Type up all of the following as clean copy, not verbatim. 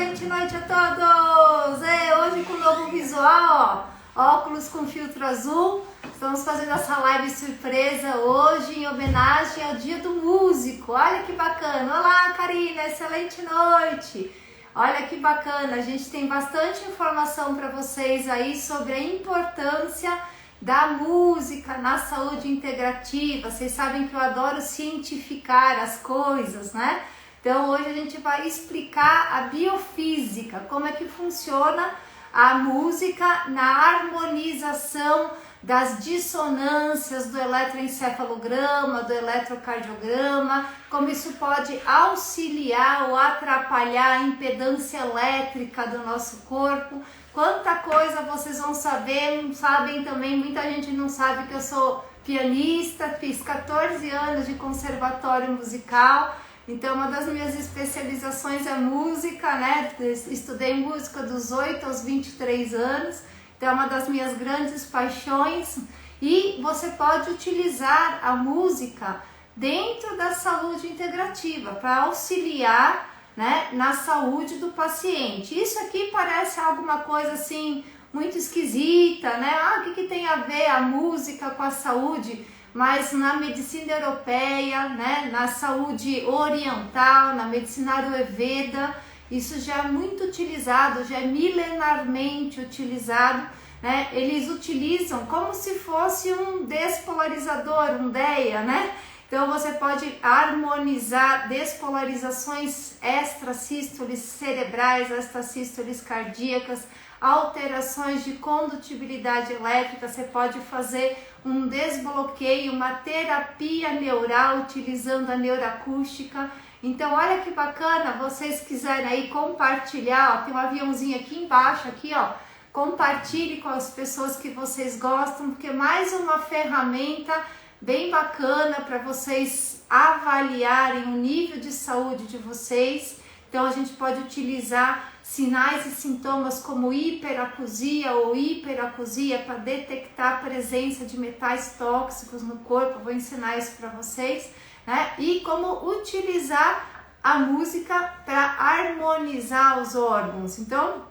excelente noite a todos! Hoje com um novo visual, ó, óculos com filtro azul. Estamos fazendo essa live surpresa hoje em homenagem ao Dia do Músico. Olha que bacana! Olá, Karina, excelente noite! Olha que bacana, a gente tem bastante informação para vocês aí sobre a importância da música na saúde integrativa. Vocês sabem que eu adoro cientificar as coisas, né? Então hoje a gente vai explicar a biofísica, como é que funciona a música na harmonização das dissonâncias do eletroencefalograma, do eletrocardiograma, como isso pode auxiliar ou atrapalhar a impedância elétrica do nosso corpo. Quanta coisa vocês vão saber, não sabem também, muita gente não sabe que eu sou pianista, fiz 14 anos de conservatório musical. Então, uma das minhas especializações é música, né? Estudei música dos 8 aos 23 anos, então é uma das minhas grandes paixões. E você pode utilizar a música dentro da saúde integrativa para auxiliar, né, na saúde do paciente. Isso aqui parece alguma coisa assim muito esquisita, né? O que tem a ver a música com a saúde? Mas na medicina europeia, né, na saúde oriental, na medicina ayurveda, isso já é muito utilizado, já é milenarmente utilizado, né? Eles utilizam como se fosse um despolarizador, um DEA, né? Então você pode harmonizar despolarizações extrasístoles cerebrais, extrasístoles cardíacas, alterações de condutibilidade elétrica. Você pode fazer um desbloqueio, uma terapia neural utilizando a neuroacústica. Então olha que bacana, vocês quiserem aí compartilhar, ó, tem um aviãozinho aqui embaixo, aqui ó, compartilhe com as pessoas que vocês gostam, porque é mais uma ferramenta bem bacana para vocês avaliarem o nível de saúde de vocês. Então a gente pode utilizar sinais e sintomas como hiperacusia ou hiperacusia para detectar a presença de metais tóxicos no corpo. Eu vou ensinar isso para vocês, né? E como utilizar a música para harmonizar os órgãos. Então,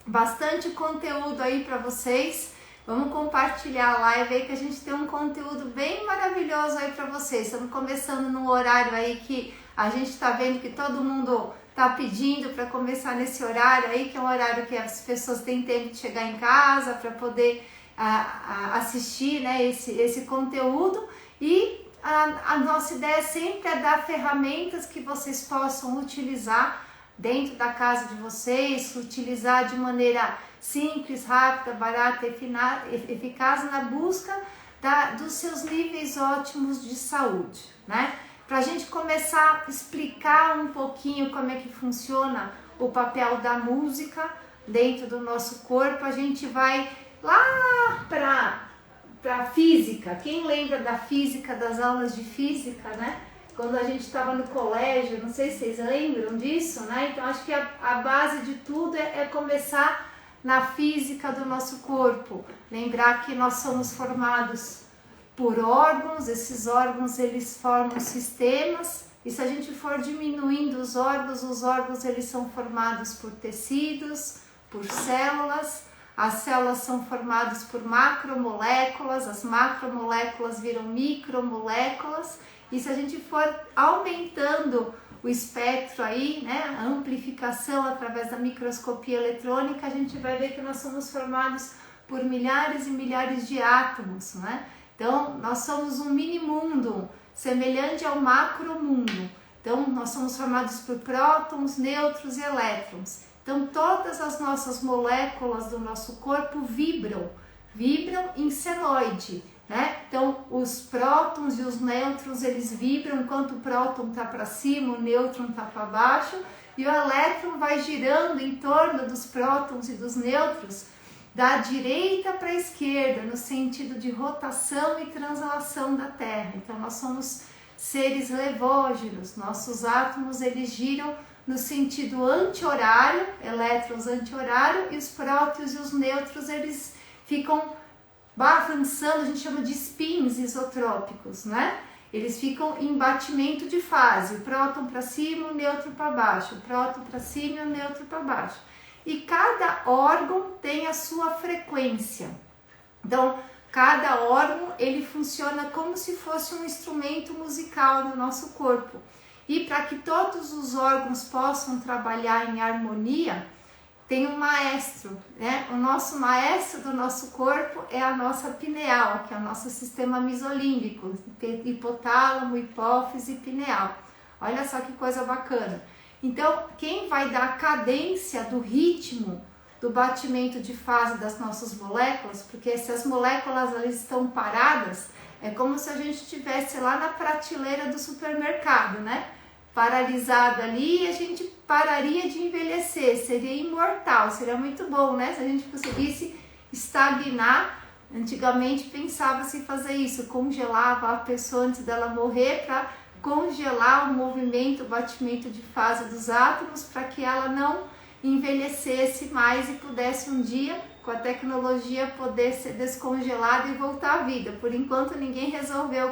bastante conteúdo aí para vocês. Vamos compartilhar a live aí que a gente tem um conteúdo bem maravilhoso aí para vocês. Estamos começando num horário aí que a gente está vendo que todo mundo tá pedindo para começar nesse horário aí, que é um horário que as pessoas têm tempo de chegar em casa para poder assistir, né, esse conteúdo. E a nossa ideia sempre é dar ferramentas que vocês possam utilizar dentro da casa de vocês, utilizar de maneira simples, rápida, barata, eficaz na busca dos seus níveis ótimos de saúde, né? Para a gente começar a explicar um pouquinho como é que funciona o papel da música dentro do nosso corpo, a gente vai lá para a física. Quem lembra da física, das aulas de física, né? Quando a gente estava no colégio, não sei se vocês lembram disso, né? Então acho que a base de tudo é começar na física do nosso corpo. Lembrar que nós somos formados por órgãos, esses órgãos eles formam sistemas, e se a gente for diminuindo os órgãos eles são formados por tecidos, por células. As células são formadas por macromoléculas, as macromoléculas viram micromoléculas, e se a gente for aumentando o espectro aí, né, a amplificação através da microscopia eletrônica, a gente vai ver que nós somos formados por milhares e milhares de átomos, né? Então, nós somos um mini-mundo semelhante ao macromundo. Então, nós somos formados por prótons, nêutrons e elétrons. Então, todas as nossas moléculas do nosso corpo vibram em senoide, né? Então, os prótons e os nêutrons, eles vibram enquanto o próton está para cima, o nêutron está para baixo, e o elétron vai girando em torno dos prótons e dos nêutrons, da direita para a esquerda, no sentido de rotação e translação da Terra. Então nós somos seres levógenos, nossos átomos eles giram no sentido anti-horário, elétrons anti-horário, e os prótons e os nêutrons eles ficam balançando, a gente chama de spins isotrópicos, né? eles ficam em batimento de fase, o próton para cima, o nêutron para baixo, o próton para cima e o nêutron para baixo. E cada órgão tem a sua frequência. Então, cada órgão ele funciona como se fosse um instrumento musical no nosso corpo. E para que todos os órgãos possam trabalhar em harmonia, tem um maestro, né? O nosso maestro do nosso corpo é a nossa pineal, que é o nosso sistema mesolímbico, hipotálamo, hipófise e pineal. Olha só que coisa bacana. Então, quem vai dar a cadência do ritmo do batimento de fase das nossas moléculas, porque se as moléculas elas estão paradas, é como se a gente estivesse lá na prateleira do supermercado, né? Paralisado ali, a gente pararia de envelhecer, seria imortal, seria muito bom, né? Se a gente conseguisse estagnar. Antigamente pensava-se em fazer isso, congelava a pessoa antes dela morrer para congelar o movimento, o batimento de fase dos átomos para que ela não envelhecesse mais e pudesse um dia, com a tecnologia, poder ser descongelada e voltar à vida. Por enquanto ninguém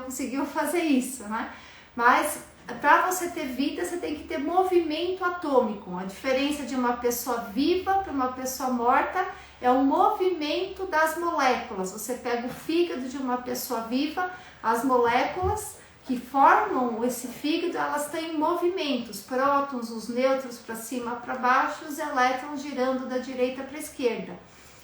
conseguiu fazer isso, né? Mas para você ter vida, você tem que ter movimento atômico. A diferença de uma pessoa viva para uma pessoa morta é o movimento das moléculas. Você pega o fígado de uma pessoa viva, as moléculas que formam esse fígado, elas têm movimentos, prótons, os nêutrons para cima, para baixo, os elétrons girando da direita para a esquerda.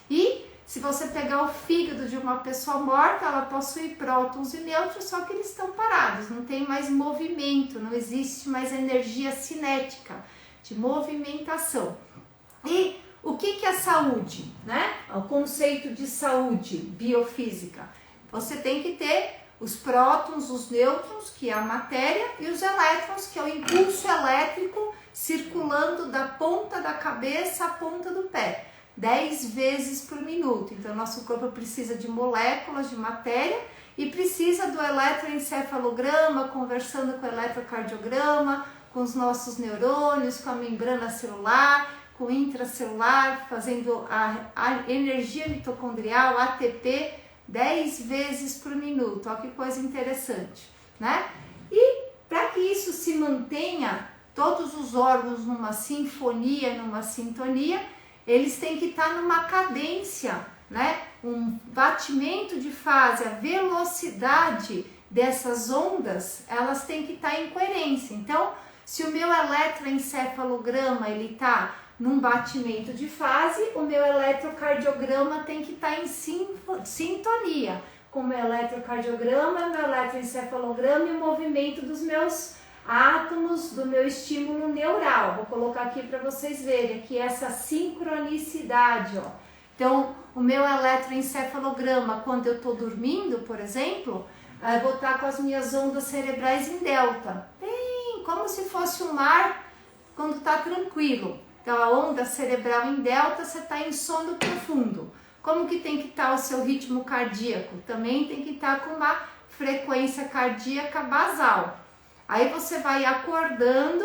E se você pegar o fígado de uma pessoa morta, ela possui prótons e nêutrons, só que eles estão parados, não tem mais movimento, não existe mais energia cinética de movimentação. E o que é saúde, né? O conceito de saúde biofísica. Você tem que ter os prótons, os nêutrons, que é a matéria, e os elétrons, que é o impulso elétrico circulando da ponta da cabeça à ponta do pé, 10 vezes por minuto. Então, nosso corpo precisa de moléculas de matéria e precisa do eletroencefalograma, conversando com o eletrocardiograma, com os nossos neurônios, com a membrana celular, com o intracelular, fazendo a energia mitocondrial, ATP, 10 vezes por minuto. Olha que coisa interessante, né? E para que isso se mantenha, todos os órgãos numa sinfonia, numa sintonia, eles têm que estar numa cadência, né? Um batimento de fase, a velocidade dessas ondas, elas têm que estar em coerência. Então, se o meu eletroencefalograma ele está num batimento de fase, o meu eletrocardiograma tem que estar em sintonia com o meu eletrocardiograma, meu eletroencefalograma e o movimento dos meus átomos, do meu estímulo neural. Vou colocar aqui para vocês verem aqui essa sincronicidade, ó. Então, o meu eletroencefalograma, quando eu estou dormindo, por exemplo, eu vou estar com as minhas ondas cerebrais em delta, bem como se fosse um mar quando está tranquilo. Então, a onda cerebral em delta, você está em sono profundo. Como que tem que estar o seu ritmo cardíaco? Também tem que estar com uma frequência cardíaca basal. Aí você vai acordando,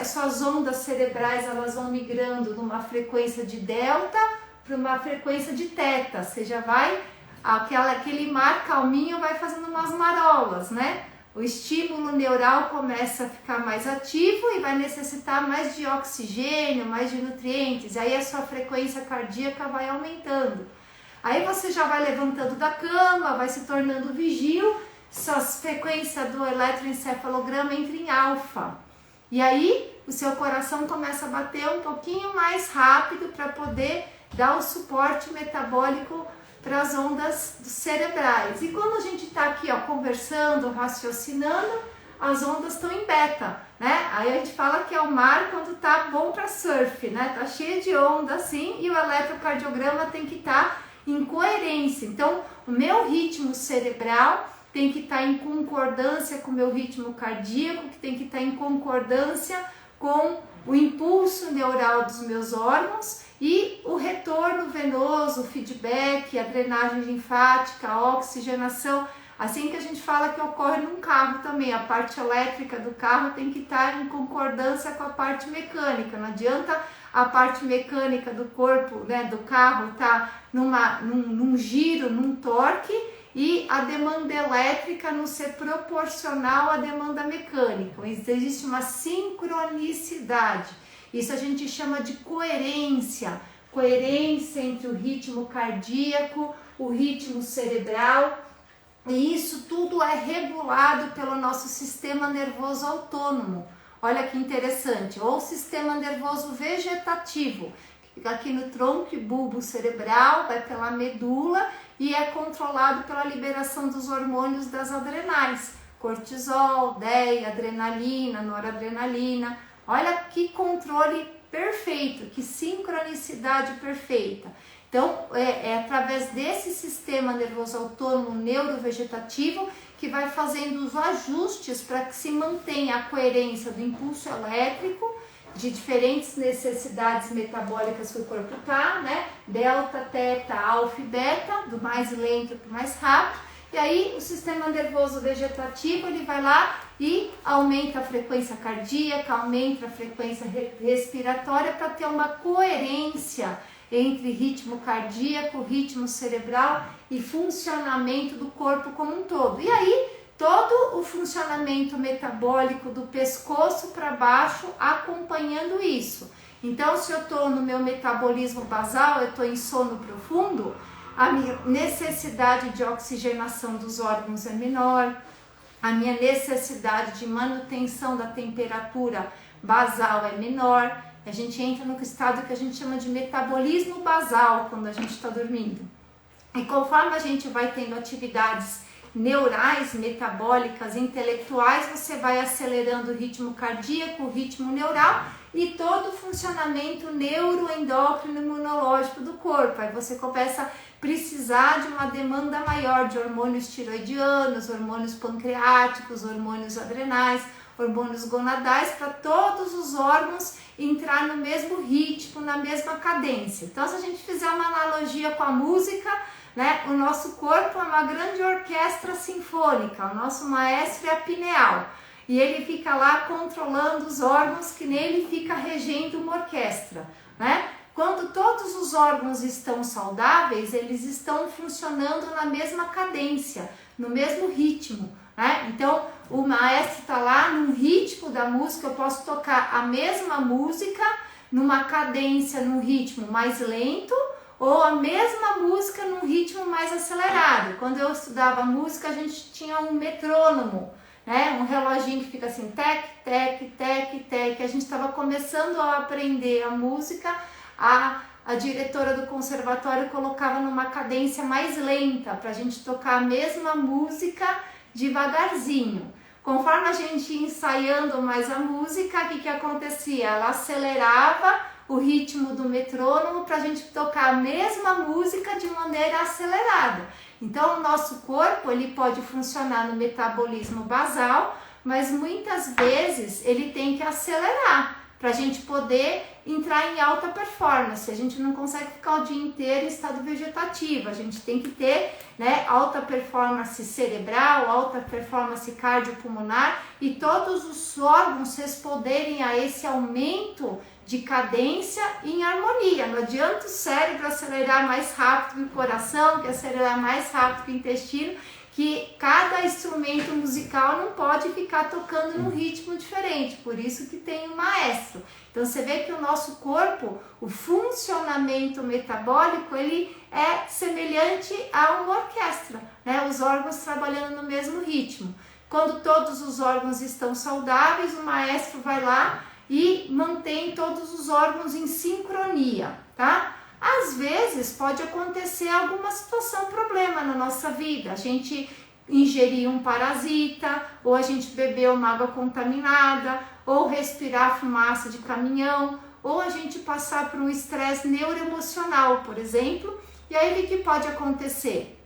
suas ondas cerebrais elas vão migrando de uma frequência de delta para uma frequência de teta. Você já vai, aquele mar calminho vai fazendo umas marolas, né? O estímulo neural começa a ficar mais ativo e vai necessitar mais de oxigênio, mais de nutrientes. Aí a sua frequência cardíaca vai aumentando. Aí você já vai levantando da cama, vai se tornando vigil, sua frequência do eletroencefalograma entra em alfa. E aí o seu coração começa a bater um pouquinho mais rápido para poder dar o suporte metabólico para as ondas cerebrais. E quando a gente está aqui, ó, conversando, raciocinando, as ondas estão em beta, né? Aí a gente fala que é o mar quando tá bom para surf, né? Tá cheio de onda assim e o eletrocardiograma tem que estar em coerência. Então, o meu ritmo cerebral tem que estar em concordância com o meu ritmo cardíaco, que tem que estar em concordância com o impulso neural dos meus órgãos e o retorno venoso, o feedback, a drenagem linfática, a oxigenação, assim que a gente fala que ocorre num carro também, a parte elétrica do carro tem que estar em concordância com a parte mecânica, não adianta a parte mecânica do corpo, né, do carro estar num giro, num torque, e a demanda elétrica não ser proporcional à demanda mecânica. Existe uma sincronicidade. Isso a gente chama de coerência. Coerência entre o ritmo cardíaco, o ritmo cerebral. E isso tudo é regulado pelo nosso sistema nervoso autônomo. Olha que interessante. Ou sistema nervoso vegetativo, que fica aqui no tronco e bulbo cerebral, vai pela medula e é controlado pela liberação dos hormônios das adrenais, cortisol, DEA, adrenalina, noradrenalina. Olha que controle perfeito, que sincronicidade perfeita. Então, é através desse sistema nervoso autônomo neurovegetativo que vai fazendo os ajustes para que se mantenha a coerência do impulso elétrico, de diferentes necessidades metabólicas que o corpo está, né? Delta, teta, alfa e beta, do mais lento para o mais rápido. E aí o sistema nervoso vegetativo ele vai lá e aumenta a frequência cardíaca, aumenta a frequência respiratória para ter uma coerência entre ritmo cardíaco, ritmo cerebral e funcionamento do corpo como um todo. E aí todo o funcionamento metabólico do pescoço para baixo acompanhando isso. Então, se eu estou no meu metabolismo basal, eu estou em sono profundo, a minha necessidade de oxigenação dos órgãos é menor, a minha necessidade de manutenção da temperatura basal é menor. A gente entra no estado que a gente chama de metabolismo basal quando a gente está dormindo. E conforme a gente vai tendo atividades neurais, metabólicas, intelectuais, você vai acelerando o ritmo cardíaco, o ritmo neural e todo o funcionamento neuroendócrino imunológico do corpo. Aí você começa a precisar de uma demanda maior de hormônios tiroidianos, hormônios pancreáticos, hormônios adrenais, hormônios gonadais, para todos os órgãos entrar no mesmo ritmo, na mesma cadência. Então, se a gente fizer uma analogia com a música, né, o nosso corpo é uma grande orquestra sinfônica, o nosso maestro é a pineal, e ele fica lá controlando os órgãos que nele fica regendo uma orquestra, né? Quando todos os órgãos estão saudáveis, eles estão funcionando na mesma cadência, no mesmo ritmo, né? Então, o maestro está lá num ritmo da música, eu posso tocar a mesma música numa cadência, num ritmo mais lento, ou a mesma música num ritmo mais acelerado. Quando eu estudava música, a gente tinha um metrônomo, né? Um reloginho que fica assim, tec, tec, tec, tec. A gente estava começando a aprender a música, a diretora do conservatório colocava numa cadência mais lenta, para a gente tocar a mesma música devagarzinho. Conforme a gente ia ensaiando mais a música, o que acontecia? Ela acelerava o ritmo do metrônomo para a gente tocar a mesma música de maneira acelerada. Então, o nosso corpo ele pode funcionar no metabolismo basal, mas muitas vezes ele tem que acelerar para a gente poder entrar em alta performance. A gente não consegue ficar o dia inteiro em estado vegetativo, a gente tem que ter, né, alta performance cerebral, alta performance cardiopulmonar e todos os órgãos responderem a esse aumento de cadência em harmonia. Não adianta o cérebro acelerar mais rápido que o coração, que acelerar mais rápido que o intestino, que cada instrumento musical não pode ficar tocando num ritmo diferente, por isso que tem um maestro. Então você vê que o nosso corpo, o funcionamento metabólico, ele é semelhante a uma orquestra, né? Os órgãos trabalhando no mesmo ritmo. Quando todos os órgãos estão saudáveis, o maestro vai lá e mantém todos os órgãos em sincronia, tá? Às vezes pode acontecer alguma situação, problema na nossa vida, a gente ingerir um parasita, ou a gente beber uma água contaminada, ou respirar fumaça de caminhão, ou a gente passar por um estresse neuroemocional, por exemplo, e aí o que pode acontecer?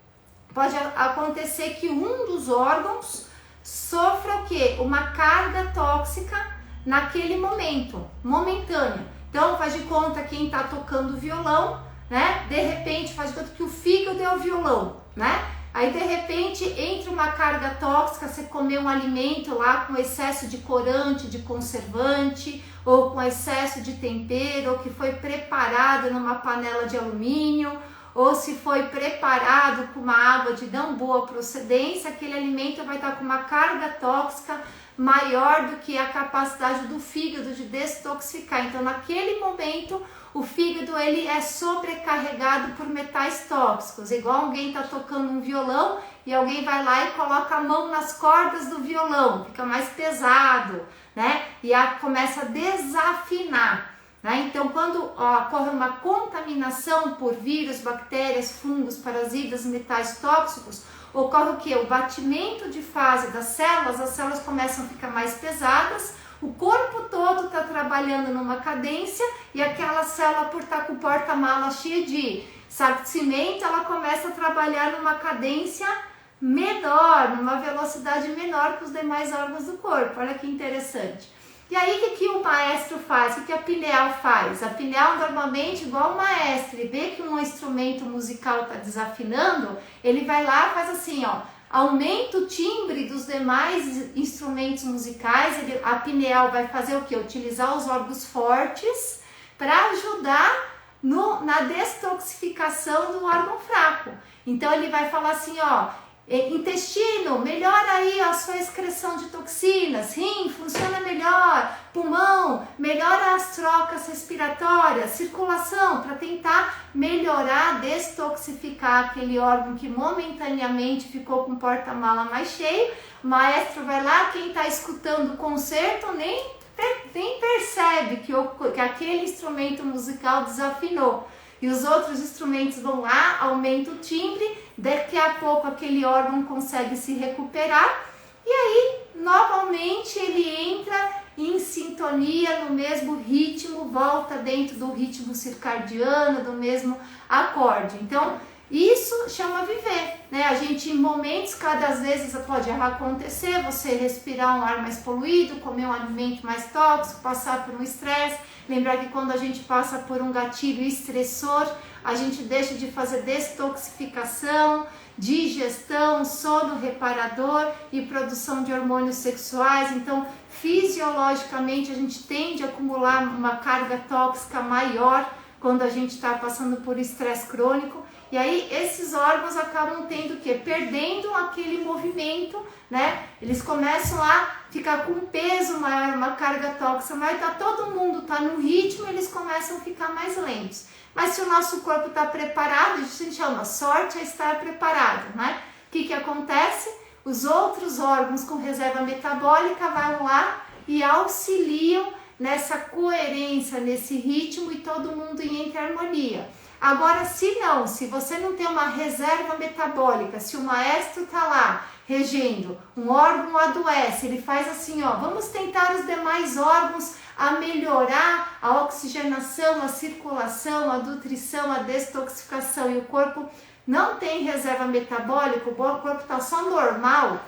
Pode acontecer que um dos órgãos sofra o quê? Uma carga tóxica naquele momento, momentânea. Então faz de conta quem está tocando violão, né? De repente faz de conta que o fígado é o violão, né? Aí de repente entra uma carga tóxica, você comeu um alimento lá com excesso de corante, de conservante, ou com excesso de tempero, ou que foi preparado numa panela de alumínio, ou se foi preparado com uma água de não boa procedência, aquele alimento vai estar com uma carga tóxica maior do que a capacidade do fígado de detoxificar. Então, naquele momento, o fígado ele é sobrecarregado por metais tóxicos, igual alguém está tocando um violão e alguém vai lá e coloca a mão nas cordas do violão, fica mais pesado, né? E começa a desafinar. Né? Então, quando ocorre uma contaminação por vírus, bactérias, fungos, parasitas, metais tóxicos, ocorre o que? O batimento de fase das células, as células começam a ficar mais pesadas, o corpo todo está trabalhando numa cadência e aquela célula, por estar com o porta-mala cheio de saco de cimento, ela começa a trabalhar numa cadência menor, numa velocidade menor que os demais órgãos do corpo. Olha que interessante. E aí, o que o maestro faz? O que a pineal faz? A pineal, normalmente, igual o maestro, ele vê que um instrumento musical está desafinando, ele vai lá e faz assim, ó, aumenta o timbre dos demais instrumentos musicais, a pineal vai fazer o quê? Utilizar os órgãos fortes para ajudar na detoxificação do órgão fraco. Então, ele vai falar assim, ó, intestino, melhora aí a sua excreção de toxinas, rim, funciona melhor, pulmão, melhora as trocas respiratórias, circulação, para tentar melhorar, detoxificar aquele órgão que momentaneamente ficou com o porta-mala mais cheio. O maestro vai lá, quem está escutando o concerto nem percebe que aquele instrumento musical desafinou. E os outros instrumentos vão lá, aumenta o timbre, daqui a pouco aquele órgão consegue se recuperar e aí novamente ele entra em sintonia no mesmo ritmo, volta dentro do ritmo circadiano, do mesmo acorde. Então isso chama viver, né? A gente em momentos, cada vezes pode acontecer, você respirar um ar mais poluído, comer um alimento mais tóxico, passar por um estresse. Lembrar que quando a gente passa por um gatilho estressor, a gente deixa de fazer detoxificação, digestão, sono reparador e produção de hormônios sexuais. Então, fisiologicamente, a gente tende a acumular uma carga tóxica maior quando a gente está passando por estresse crônico. E aí, esses órgãos acabam tendo o quê? Perdendo aquele movimento, né? Eles começam a ficar com um peso maior, uma carga tóxica maior, todo mundo tá no ritmo, eles começam a ficar mais lentos. Mas se o nosso corpo está preparado, a gente chama sorte é estar preparado, né? O que acontece? Os outros órgãos com reserva metabólica vão lá e auxiliam nessa coerência, nesse ritmo e todo mundo entra em harmonia. Agora, se você não tem uma reserva metabólica, se o maestro está lá regendo, um órgão adoece, ele faz assim, ó, vamos tentar os demais órgãos a melhorar a oxigenação, a circulação, a nutrição, a detoxificação, e o corpo não tem reserva metabólica, o corpo está só normal.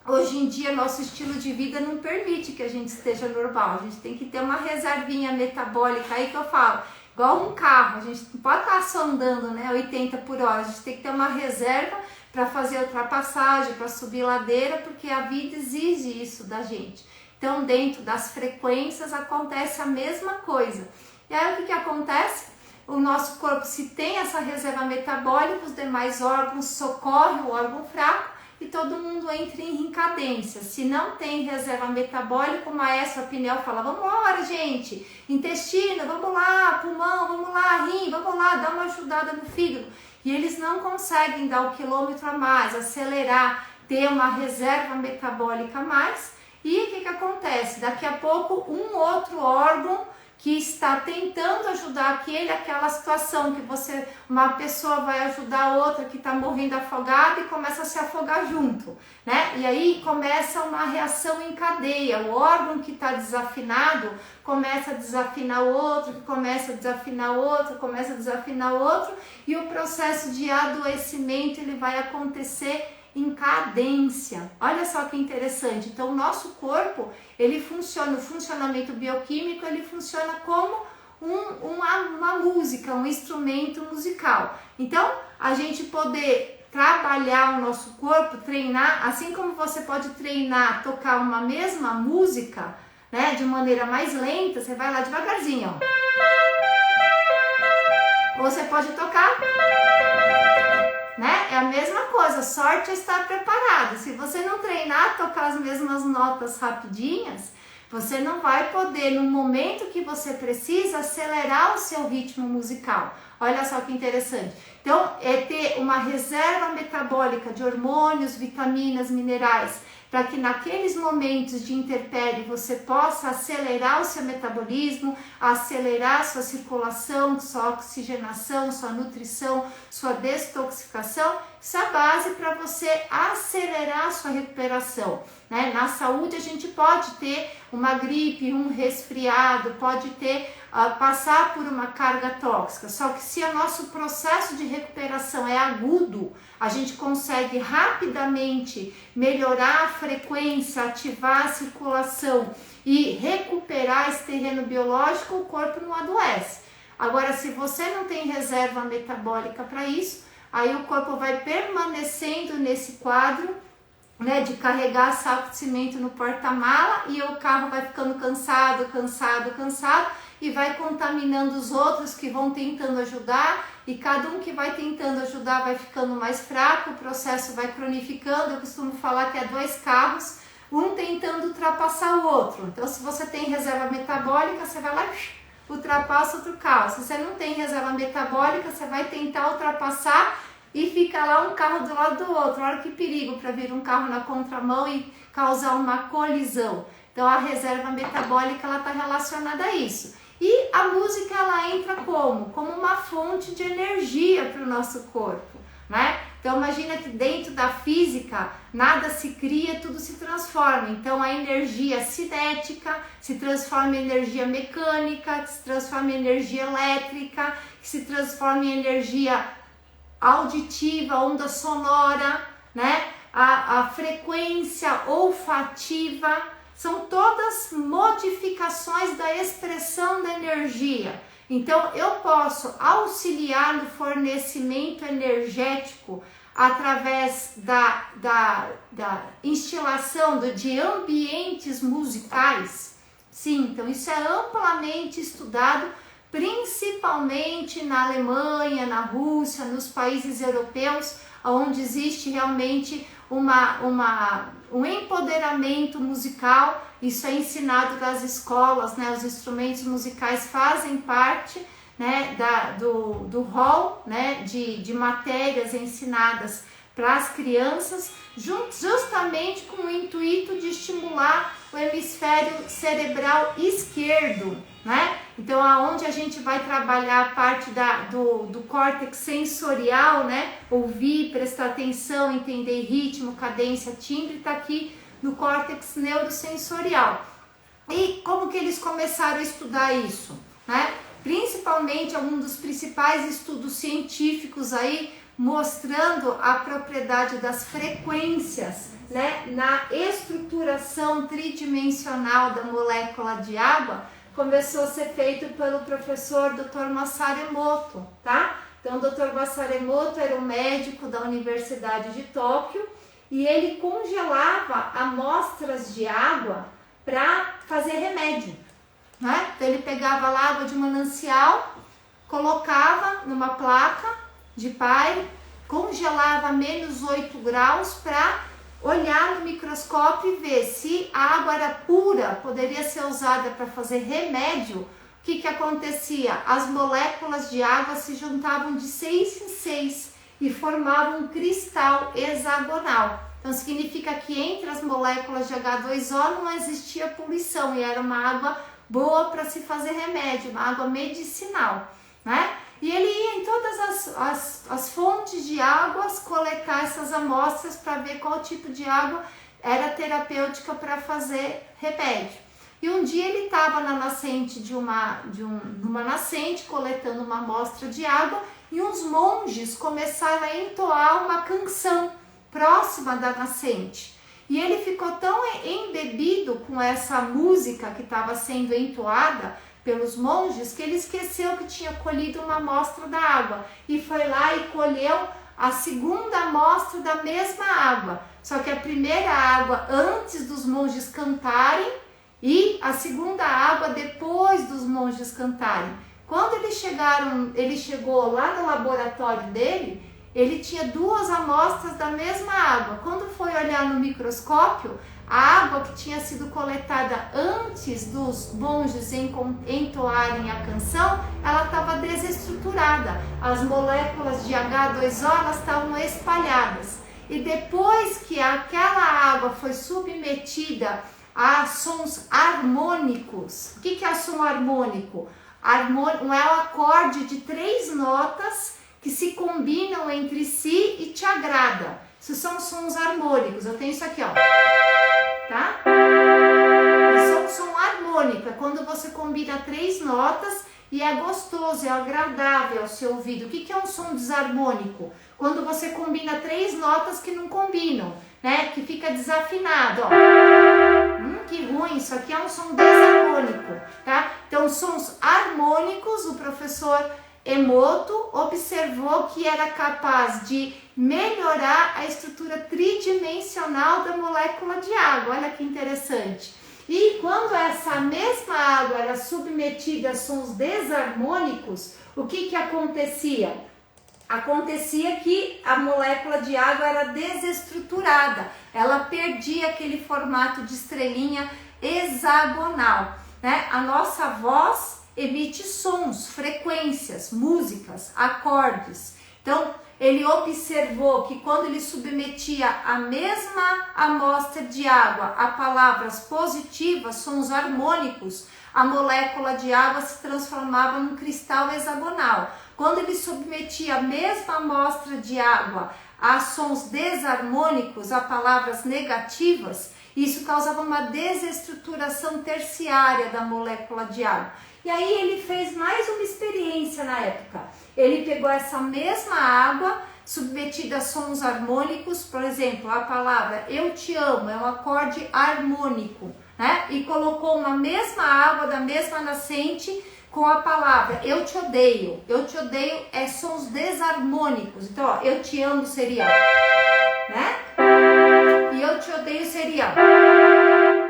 Hoje em dia, nosso estilo de vida não permite que a gente esteja normal, a gente tem que ter uma reservinha metabólica, aí que eu falo, igual um carro, a gente não pode estar só andando, né, 80 por hora, a gente tem que ter uma reserva para fazer ultrapassagem, para subir ladeira, porque a vida exige isso da gente. Então, dentro das frequências acontece a mesma coisa. E aí, o que acontece? O nosso corpo, se tem essa reserva metabólica, os demais órgãos socorrem o órgão fraco e todo mundo entra em cadência. Se não tem reserva metabólica, o maestro, a pineal fala, vamos lá, gente, intestino, vamos lá, pulmão, vamos lá, rim, vamos lá, dá uma ajudada no fígado. E eles não conseguem dar o quilômetro a mais, acelerar, ter uma reserva metabólica a mais. E o que acontece? Daqui a pouco, um outro órgão que está tentando ajudar aquela situação que uma pessoa vai ajudar a outra que está morrendo afogada e começa a se afogar junto, né? E aí começa uma reação em cadeia, o órgão que está desafinado começa a desafinar o outro, que começa a desafinar o outro, começa a desafinar o outro, e o processo de adoecimento ele vai acontecer em cadência. Olha só que interessante. Então, o nosso corpo, ele funciona, o funcionamento bioquímico, ele funciona como uma música, um instrumento musical. Então, a gente poder trabalhar o nosso corpo, treinar, assim como você pode treinar, tocar uma mesma música, né, de maneira mais lenta, você vai lá devagarzinho, ó. Ou você pode tocar né? É a mesma coisa, sorte é estar preparado. Se você não treinar a tocar as mesmas notas rapidinhas, você não vai poder, no momento que você precisa, acelerar o seu ritmo musical. Olha só que interessante. Então, é ter uma reserva metabólica de hormônios, vitaminas, minerais, para que naqueles momentos de intempérie você possa acelerar o seu metabolismo, acelerar a sua circulação, sua oxigenação, sua nutrição, sua desintoxicação. Isso é a base para você acelerar a sua recuperação, né? Na saúde a gente pode ter uma gripe, um resfriado, pode ter passar por uma carga tóxica, só que se o nosso processo de recuperação é agudo, a gente consegue rapidamente melhorar a frequência, ativar a circulação e recuperar esse terreno biológico, o corpo não adoece. Agora, se você não tem reserva metabólica para isso, aí o corpo vai permanecendo nesse quadro, né, de carregar saco de cimento no porta-mala e o carro vai ficando cansado e vai contaminando os outros que vão tentando ajudar, e cada um que vai tentando ajudar vai ficando mais fraco, o processo vai cronificando. Eu costumo falar que é 2 carros, um tentando ultrapassar o outro. Então, se você tem reserva metabólica, você vai lá e ultrapassa outro carro. Se você não tem reserva metabólica, você vai tentar ultrapassar e fica lá um carro do lado do outro. Olha que perigo para vir um carro na contramão e causar uma colisão. Então, a reserva metabólica ela está relacionada a isso. E a música ela entra como? Como uma fonte de energia para o nosso corpo, né? Então imagina que dentro da física nada se cria, tudo se transforma. Então a energia cinética se transforma em energia mecânica, que se transforma em energia elétrica, que se transforma em energia auditiva, onda sonora, né? A frequência olfativa. São todas modificações da expressão da energia. Então, eu posso auxiliar no fornecimento energético através da instalação de ambientes musicais. Sim, então isso é amplamente estudado, principalmente na Alemanha, na Rússia, nos países europeus, onde existe realmente um empoderamento musical. Isso é ensinado nas escolas, né? Os instrumentos musicais fazem parte, né, do rol, né, de matérias ensinadas para as crianças, justamente com o intuito de estimular o hemisfério cerebral esquerdo, né? Então, aonde a gente vai trabalhar a parte do córtex sensorial, né? Ouvir, prestar atenção, entender ritmo, cadência, timbre, está aqui no córtex neurosensorial. E como que eles começaram a estudar isso, né? Principalmente algum dos principais estudos científicos aí mostrando a propriedade das frequências, né, na estruturação tridimensional da molécula de água, começou a ser feito pelo professor Dr. Masaru Emoto, tá? Então, o Dr. Masaru Emoto era um médico da Universidade de Tóquio e ele congelava amostras de água para fazer remédio, né? Então, ele pegava lá água de manancial, colocava numa placa de pai, congelava a menos 8 graus para olhar no microscópio e ver se a água era pura, poderia ser usada para fazer remédio. O que acontecia? As moléculas de água se juntavam de 6 em 6 e formavam um cristal hexagonal. Então significa que entre as moléculas de H2O não existia poluição e era uma água boa para se fazer remédio, uma água medicinal, né? E ele ia em todas as fontes de águas coletar essas amostras para ver qual tipo de água era terapêutica para fazer remédio. E um dia ele estava na nascente numa nascente coletando uma amostra de água e uns monges começaram a entoar uma canção próxima da nascente. E ele ficou tão embebido com essa música que estava sendo entoada pelos monges que ele esqueceu que tinha colhido uma amostra da água e foi lá e colheu a segunda amostra da mesma água, só que a primeira água antes dos monges cantarem e a segunda água depois dos monges cantarem. Quando ele chegou lá no laboratório dele, ele tinha duas amostras da mesma água. Quando foi olhar no microscópio, a água que tinha sido coletada antes dos monges entoarem a canção, ela estava desestruturada. As moléculas de H2O elas estavam espalhadas. E depois que aquela água foi submetida a sons harmônicos, o que é som harmônico? É um acorde de 3 notas que se combinam entre si e te agrada. Isso são sons harmônicos. Eu tenho isso aqui, ó. Tá? Isso é um som harmônico. É quando você combina 3 notas e é gostoso, é agradável ao seu ouvido. O que é um som desarmônico? Quando você combina 3 notas que não combinam, né? Que fica desafinado, ó. Que ruim, isso aqui é um som desarmônico, tá? Então, sons harmônicos, o professor Emoto observou que era capaz de melhorar a estrutura tridimensional da molécula de água. Olha que interessante. E quando essa mesma água era submetida a sons desarmônicos, o que acontecia? Acontecia que a molécula de água era desestruturada, ela perdia aquele formato de estrelinha hexagonal, né? A nossa voz emite sons, frequências, músicas, acordes. Então, ele observou que quando ele submetia a mesma amostra de água a palavras positivas, sons harmônicos, a molécula de água se transformava num cristal hexagonal. Quando ele submetia a mesma amostra de água a sons desarmônicos, a palavras negativas, isso causava uma desestruturação terciária da molécula de água. E aí ele fez mais uma experiência na época. Ele pegou essa mesma água submetida a sons harmônicos, por exemplo, a palavra eu te amo é um acorde harmônico, né? E colocou uma mesma água da mesma nascente com a palavra eu te odeio. Eu te odeio é sons desarmônicos. Então, ó, eu te amo seria, né? E eu te odeio seria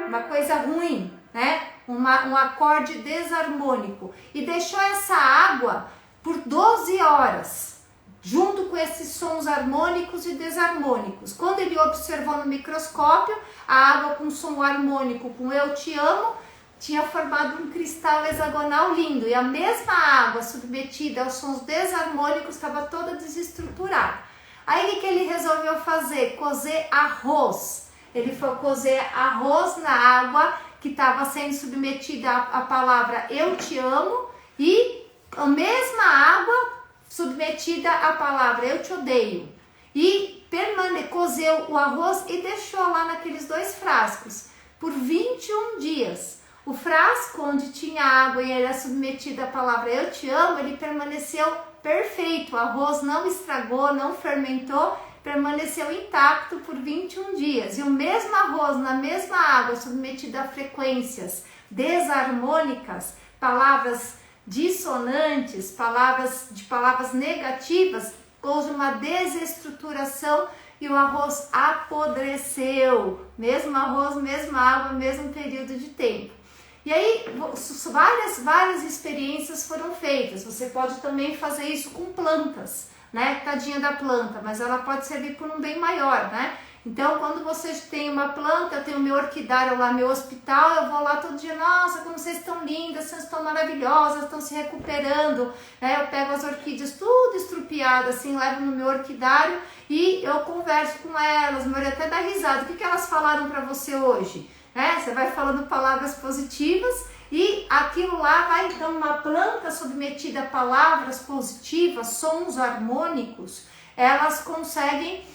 uma coisa ruim, né? Um acorde desarmônico. E deixou essa água por 12 horas, junto com esses sons harmônicos e desarmônicos. Quando ele observou no microscópio, a água com som harmônico, com eu te amo, tinha formado um cristal hexagonal lindo. E a mesma água submetida aos sons desarmônicos estava toda desestruturada. Aí o que ele resolveu fazer? Cozer arroz. Ele foi cozer arroz na água que estava sendo submetida à palavra eu te amo e a mesma água submetida à palavra eu te odeio. E cozeu o arroz e deixou lá naqueles 2 frascos por 21 dias. O frasco onde tinha água e era submetida à palavra eu te amo, ele permaneceu perfeito. O arroz não estragou, não fermentou, permaneceu intacto por 21 dias. E o mesmo arroz na mesma água submetida a frequências desarmônicas, palavras dissonantes, palavras negativas, houve uma desestruturação e o arroz apodreceu. Mesmo arroz, mesma água, mesmo período de tempo. E aí várias experiências foram feitas. Você pode também fazer isso com plantas, né? Tadinha da planta, mas ela pode servir por um bem maior, né? Então, quando você tem uma planta, eu tenho meu orquidário lá, meu hospital, eu vou lá todo dia, nossa, como vocês estão lindas, vocês estão maravilhosas, estão se recuperando, né? Eu pego as orquídeas tudo estrupiadas, assim, levo no meu orquidário e eu converso com elas, meu marido até dá risada. O que elas falaram para você hoje? Né? Você vai falando palavras positivas e aquilo lá vai, então, uma planta submetida a palavras positivas, sons harmônicos, elas conseguem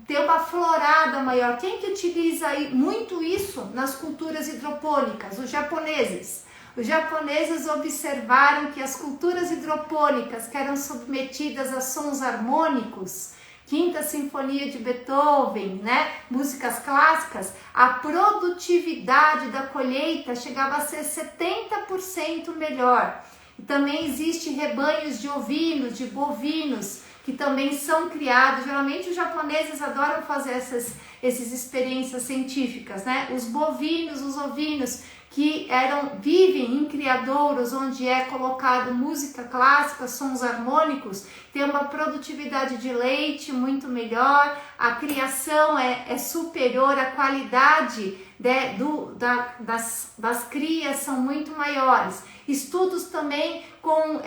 ter uma florada maior. Quem que utiliza muito isso nas culturas hidropônicas? Os japoneses. Os japoneses observaram que as culturas hidropônicas que eram submetidas a sons harmônicos, Quinta Sinfonia de Beethoven, né? Músicas clássicas, a produtividade da colheita chegava a ser 70% melhor. E também existe rebanhos de ovinos, de bovinos, que também são criados. Geralmente os japoneses adoram fazer essas experiências científicas, né? Os bovinos, os ovinos que vivem em criadouros onde é colocado música clássica, sons harmônicos, tem uma produtividade de leite muito melhor, a criação é superior, a qualidade das crias são muito maiores. Estudos também com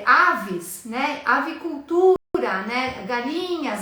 aves, né? Avicultura, né? Galinhas,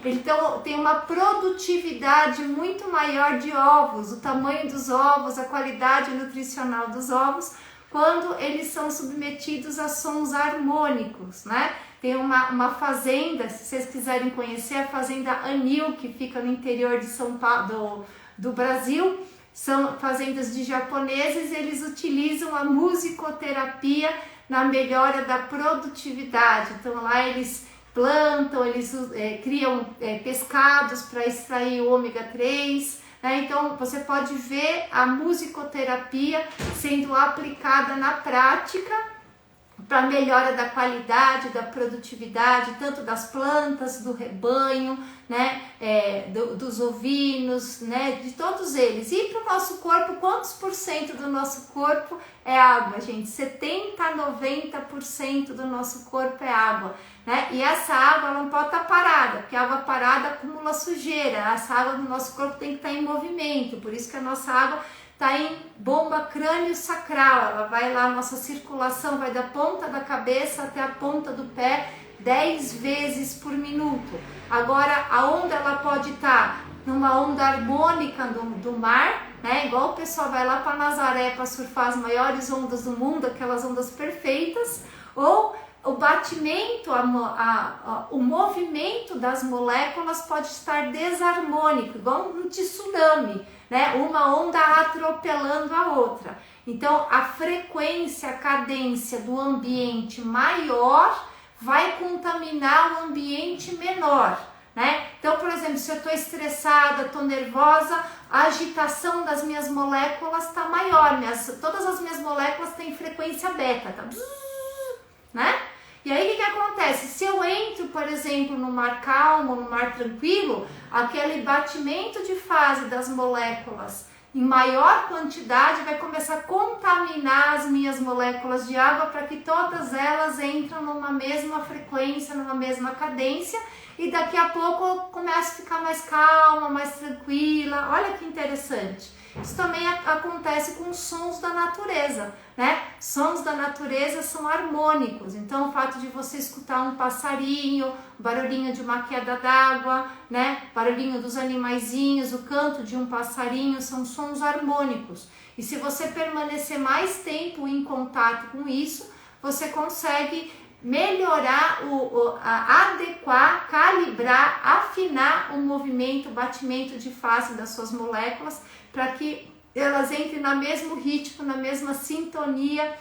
então tem uma produtividade muito maior de ovos, o tamanho dos ovos, a qualidade nutricional dos ovos, quando eles são submetidos a sons harmônicos, né? Tem uma fazenda, se vocês quiserem conhecer, a fazenda Anil, que fica no interior de São Paulo, do Brasil. São fazendas de japoneses, eles utilizam a musicoterapia na melhora da produtividade. Então lá eles plantam, eles criam pescados para extrair o ômega 3, né? Então você pode ver a musicoterapia sendo aplicada na prática para melhora da qualidade, da produtividade, tanto das plantas, do rebanho, né, dos ovinos, né, de todos eles. E para o nosso corpo, quantos por cento do nosso corpo é água, gente? 70 a 90% do nosso corpo é água, né? E essa água não pode estar parada, porque a água parada acumula sujeira. Essa água do nosso corpo tem que estar em movimento, por isso que a nossa água está em bomba crânio-sacral, ela vai lá, nossa circulação vai da ponta da cabeça até a ponta do pé 10 vezes por minuto. Agora, a onda ela pode estar numa onda harmônica do mar, né? Igual o pessoal vai lá para Nazaré para surfar as maiores ondas do mundo, aquelas ondas perfeitas, ou o batimento, o movimento das moléculas pode estar desarmônico, igual um tsunami, né? Uma onda atropelando a outra. Então, a frequência, a cadência do ambiente maior vai contaminar o ambiente menor, né? Então, por exemplo, se eu estou estressada, estou nervosa, a agitação das minhas moléculas está maior, todas as minhas moléculas têm frequência beta, tá? Né? E aí o que acontece? Se eu entro, por exemplo, no mar calmo, no mar tranquilo, aquele batimento de fase das moléculas em maior quantidade vai começar a contaminar as minhas moléculas de água para que todas elas entram numa mesma frequência, numa mesma cadência, e daqui a pouco eu começo a ficar mais calma, mais tranquila. Olha que interessante. Isso também acontece com os sons da natureza, né? Sons da natureza são harmônicos, então o fato de você escutar um passarinho, barulhinho de uma queda d'água, né? Barulhinho dos animaizinhos, o canto de um passarinho, são sons harmônicos. E se você permanecer mais tempo em contato com isso, você consegue melhorar, adequar, calibrar, afinar o movimento, o batimento de fase das suas moléculas, para que elas entrem no mesmo ritmo, na mesma sintonia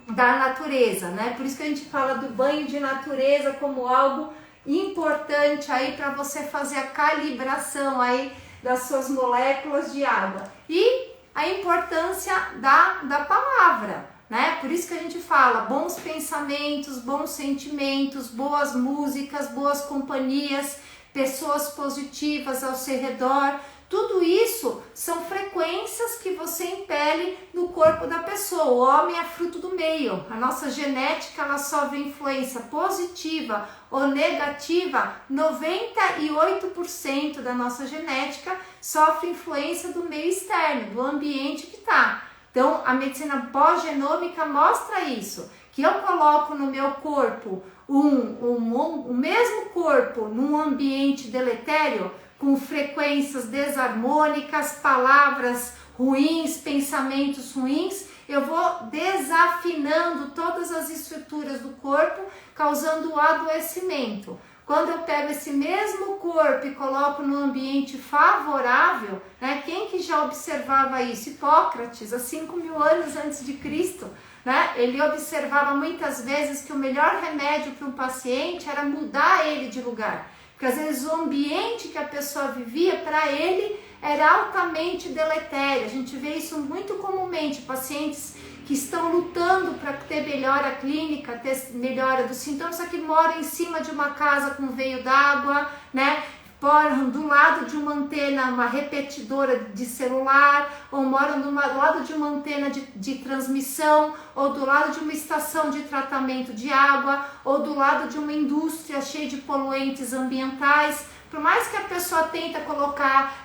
da natureza, né? Por isso que a gente fala do banho de natureza como algo importante aí para você fazer a calibração aí das suas moléculas de água. E a importância da palavra, né? Por isso que a gente fala bons pensamentos, bons sentimentos, boas músicas, boas companhias, pessoas positivas ao seu redor. Tudo isso são frequências que você impele no corpo da pessoa. O homem é fruto do meio. A nossa genética, ela sofre influência positiva ou negativa. 98% da nossa genética sofre influência do meio externo, do ambiente que está. Então, a medicina pós-genômica mostra isso, que eu coloco no meu corpo o mesmo corpo num ambiente deletério, com frequências desarmônicas, palavras ruins, pensamentos ruins, eu vou desafinando todas as estruturas do corpo, causando adoecimento. Quando eu pego esse mesmo corpo e coloco num ambiente favorável, né? Quem que já observava isso? Hipócrates, há 5.000 anos antes de Cristo, né? Ele observava muitas vezes que o melhor remédio para um paciente era mudar ele de lugar. Porque às vezes o ambiente que a pessoa vivia, para ele, era altamente deletério. A gente vê isso muito comumente, pacientes que estão lutando para ter melhora clínica, ter melhora dos sintomas, só que moram em cima de uma casa com veio d'água, né? moram do lado de uma antena, uma repetidora de celular, ou moram do lado de uma antena de transmissão, ou do lado de uma estação de tratamento de água, ou do lado de uma indústria cheia de poluentes ambientais. Por mais que a pessoa tenta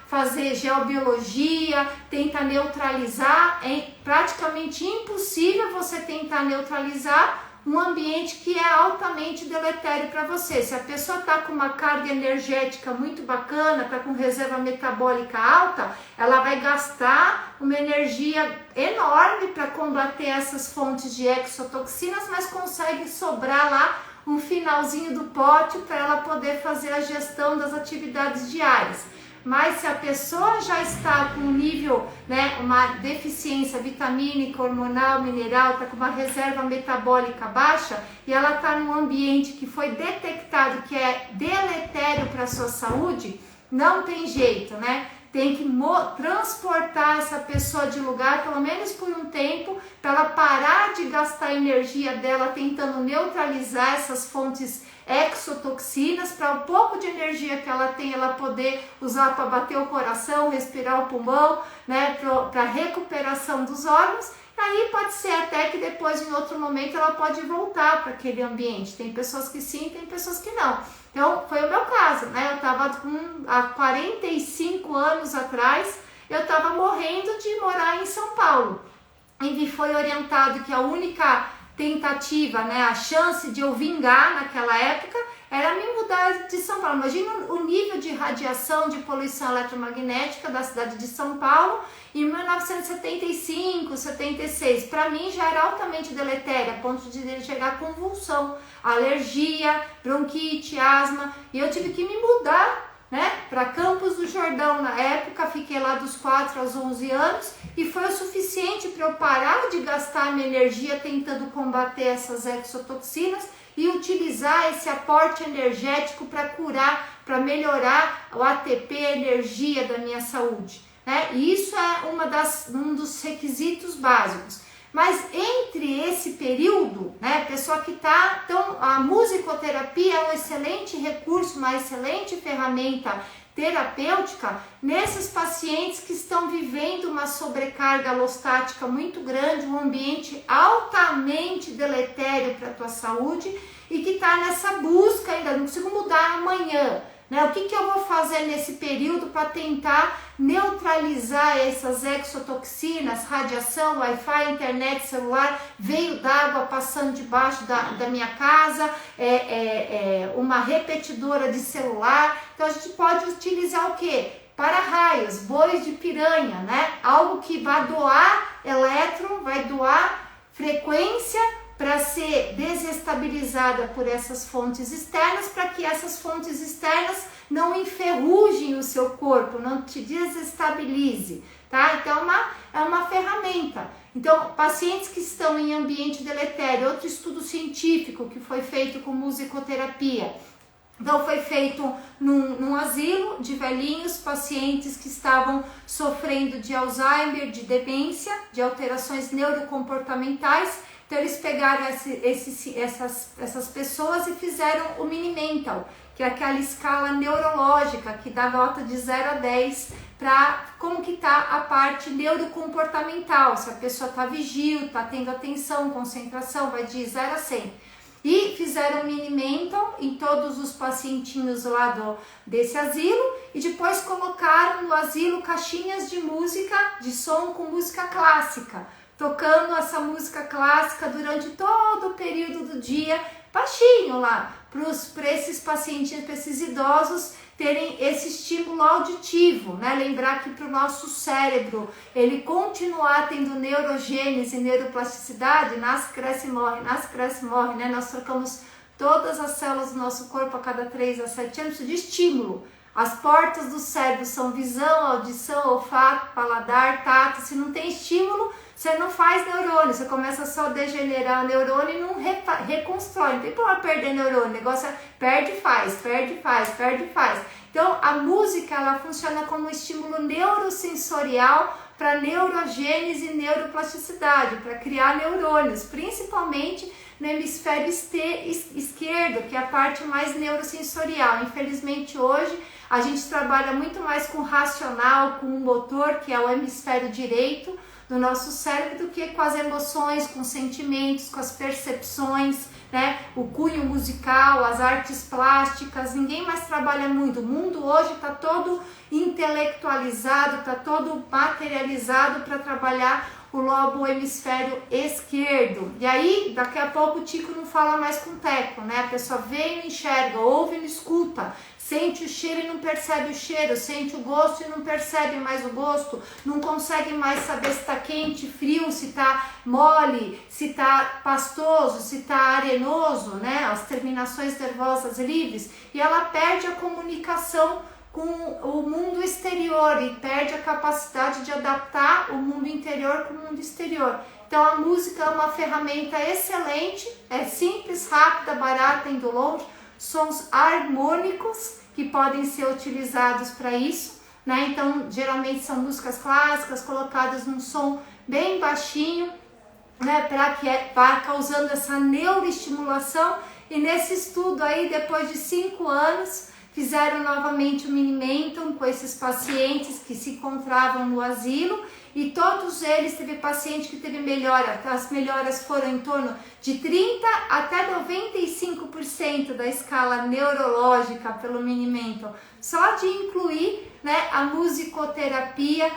fazer geobiologia, tenta neutralizar, é praticamente impossível você tentar neutralizar um ambiente que é altamente deletério para você. Se a pessoa está com uma carga energética muito bacana, está com reserva metabólica alta, ela vai gastar uma energia enorme para combater essas fontes de exotoxinas, mas consegue sobrar lá um finalzinho do pote para ela poder fazer a gestão das atividades diárias. Mas se a pessoa já está com um nível, uma deficiência vitamínica, hormonal, mineral, está com uma reserva metabólica baixa e ela está num ambiente que foi detectado que é deletério para a sua saúde, não tem jeito, Tem que transportar essa pessoa de lugar, pelo menos por um tempo, para ela parar de gastar a energia dela tentando neutralizar essas fontes exotoxinas, para o pouco de energia que ela tem, ela poder usar para bater o coração, respirar o pulmão, para recuperação dos órgãos. Aí pode ser até que depois, em outro momento, ela pode voltar para aquele ambiente. Tem pessoas que sim, tem pessoas que não. Então, foi o meu caso, Eu estava há 45 anos atrás, eu estava morrendo de morar em São Paulo. E me foi orientado que a única tentativa, a chance de eu vingar naquela época, era me mudar de São Paulo. Imagina o nível de radiação, de poluição eletromagnética da cidade de São Paulo em 1975, 76. Para mim já era altamente deletéria, a ponto de chegar a convulsão, alergia, bronquite, asma. E eu tive que me mudar, para Campos do Jordão na época. Fiquei lá dos 4 aos 11 anos e foi o suficiente para eu parar de gastar a minha energia tentando combater essas exotoxinas e utilizar esse aporte energético para curar, para melhorar o ATP, a energia da minha saúde. E isso é um dos requisitos básicos. Mas entre esse período, pessoa que está... Então, a musicoterapia é um excelente recurso, uma excelente ferramenta terapêutica nesses pacientes que estão vivendo uma sobrecarga alostática muito grande, um ambiente altamente deletério para a tua saúde e que está nessa busca ainda, não consigo mudar amanhã. O que eu vou fazer nesse período para tentar neutralizar essas exotoxinas, radiação, Wi-Fi, internet, celular, veio d'água passando debaixo da minha casa, uma repetidora de celular. Então a gente pode utilizar o quê? Para-raios, bois de piranha, Algo que vai doar elétron, vai doar frequência para ser desestabilizada por essas fontes externas, para que essas fontes externas não enferrujem o seu corpo, não te desestabilize, tá? Então é uma ferramenta. Então, pacientes que estão em ambiente deletério, outro estudo científico que foi feito com musicoterapia. Então foi feito num asilo de velhinhos, pacientes que estavam sofrendo de Alzheimer, de demência, de alterações neurocomportamentais. Então eles pegaram essas pessoas e fizeram o Mini-Mental, que é aquela escala neurológica que dá nota de 0 a 10 para como que está a parte neurocomportamental, se a pessoa está vigil, está tendo atenção, concentração, vai de 0 a 100. E fizeram um Mini-Mental em todos os pacientinhos lá desse asilo e depois colocaram no asilo caixinhas de música, de som com música clássica, tocando essa música clássica durante todo o período do dia, baixinho lá, para esses pacientes, para esses idosos terem esse estímulo auditivo, Lembrar que para o nosso cérebro ele continuar tendo neurogênese e neuroplasticidade, nasce, cresce e morre, Nós trocamos todas as células do nosso corpo a cada 3 a 7 anos de estímulo. As portas do cérebro são visão, audição, olfato, paladar, tato. Se não tem estímulo, você não faz neurônio, você começa só a degenerar o neurônio e não reconstrói. Não tem problema perder neurônio, o negócio é perde e faz. Então a música ela funciona como um estímulo neurosensorial para neurogênese e neuroplasticidade, para criar neurônios, principalmente no hemisfério esquerdo, que é a parte mais neurosensorial. Infelizmente hoje a gente trabalha muito mais com o racional, com o motor, que é o hemisfério direito do nosso cérebro, do que com as emoções, com os sentimentos, com as percepções, né? O cunho musical, as artes plásticas. Ninguém mais trabalha muito. O mundo hoje está todo intelectualizado, está todo materializado para trabalhar o lobo hemisfério esquerdo. E aí, daqui a pouco o Tico não fala mais com o Teco, né? A pessoa vê e não enxerga, ouve e não escuta, sente o cheiro e não percebe o cheiro, sente o gosto e não percebe mais o gosto, não consegue mais saber se está quente, frio, se está mole, se está pastoso, se está arenoso, né? As terminações nervosas livres, e ela perde a comunicação com o mundo exterior e perde a capacidade de adaptar o mundo interior com o mundo exterior. Então a música é uma ferramenta excelente, é simples, rápida, barata, indolente, sons harmônicos que podem ser utilizados para isso, né? Então geralmente são músicas clássicas colocadas num som bem baixinho, né? Para causando essa neuroestimulação. E nesse estudo aí, depois de 5 anos, fizeram novamente o Mini Menton com esses pacientes que se encontravam no asilo, e todos eles, teve paciente que teve melhora, as melhoras foram em torno de 30 até 95% da escala neurológica pelo Mini Menton, só de incluir, né, a musicoterapia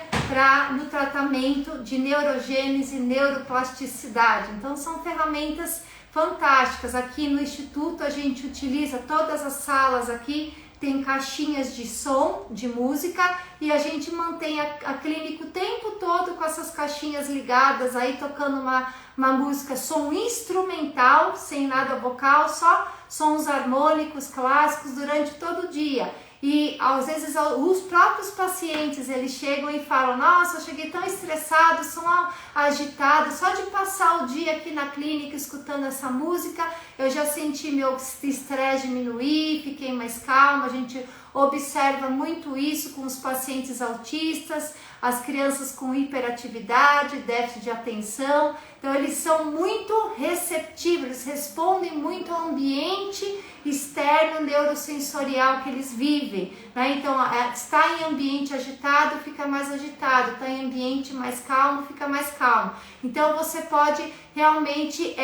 no tratamento de neurogênese e neuroplasticidade. Então são ferramentas fantásticas. Aqui no Instituto a gente utiliza todas as salas aqui, tem caixinhas de som, de música, e a gente mantém a clínica o tempo todo com essas caixinhas ligadas, aí tocando uma música, som instrumental, sem nada vocal, só sons harmônicos clássicos durante todo o dia. E às vezes os próprios pacientes, eles chegam e falam: nossa, eu cheguei tão estressado, tão agitado, só de passar o dia aqui na clínica escutando essa música, eu já senti meu estresse diminuir, fiquei mais calma. A gente observa muito isso com os pacientes autistas, as crianças com hiperatividade, déficit de atenção. Então eles são muito receptivos, eles respondem muito ao ambiente externo neurosensorial que eles vivem, né? Então está em ambiente agitado, fica mais agitado, está em ambiente mais calmo, fica mais calmo. Então você pode realmente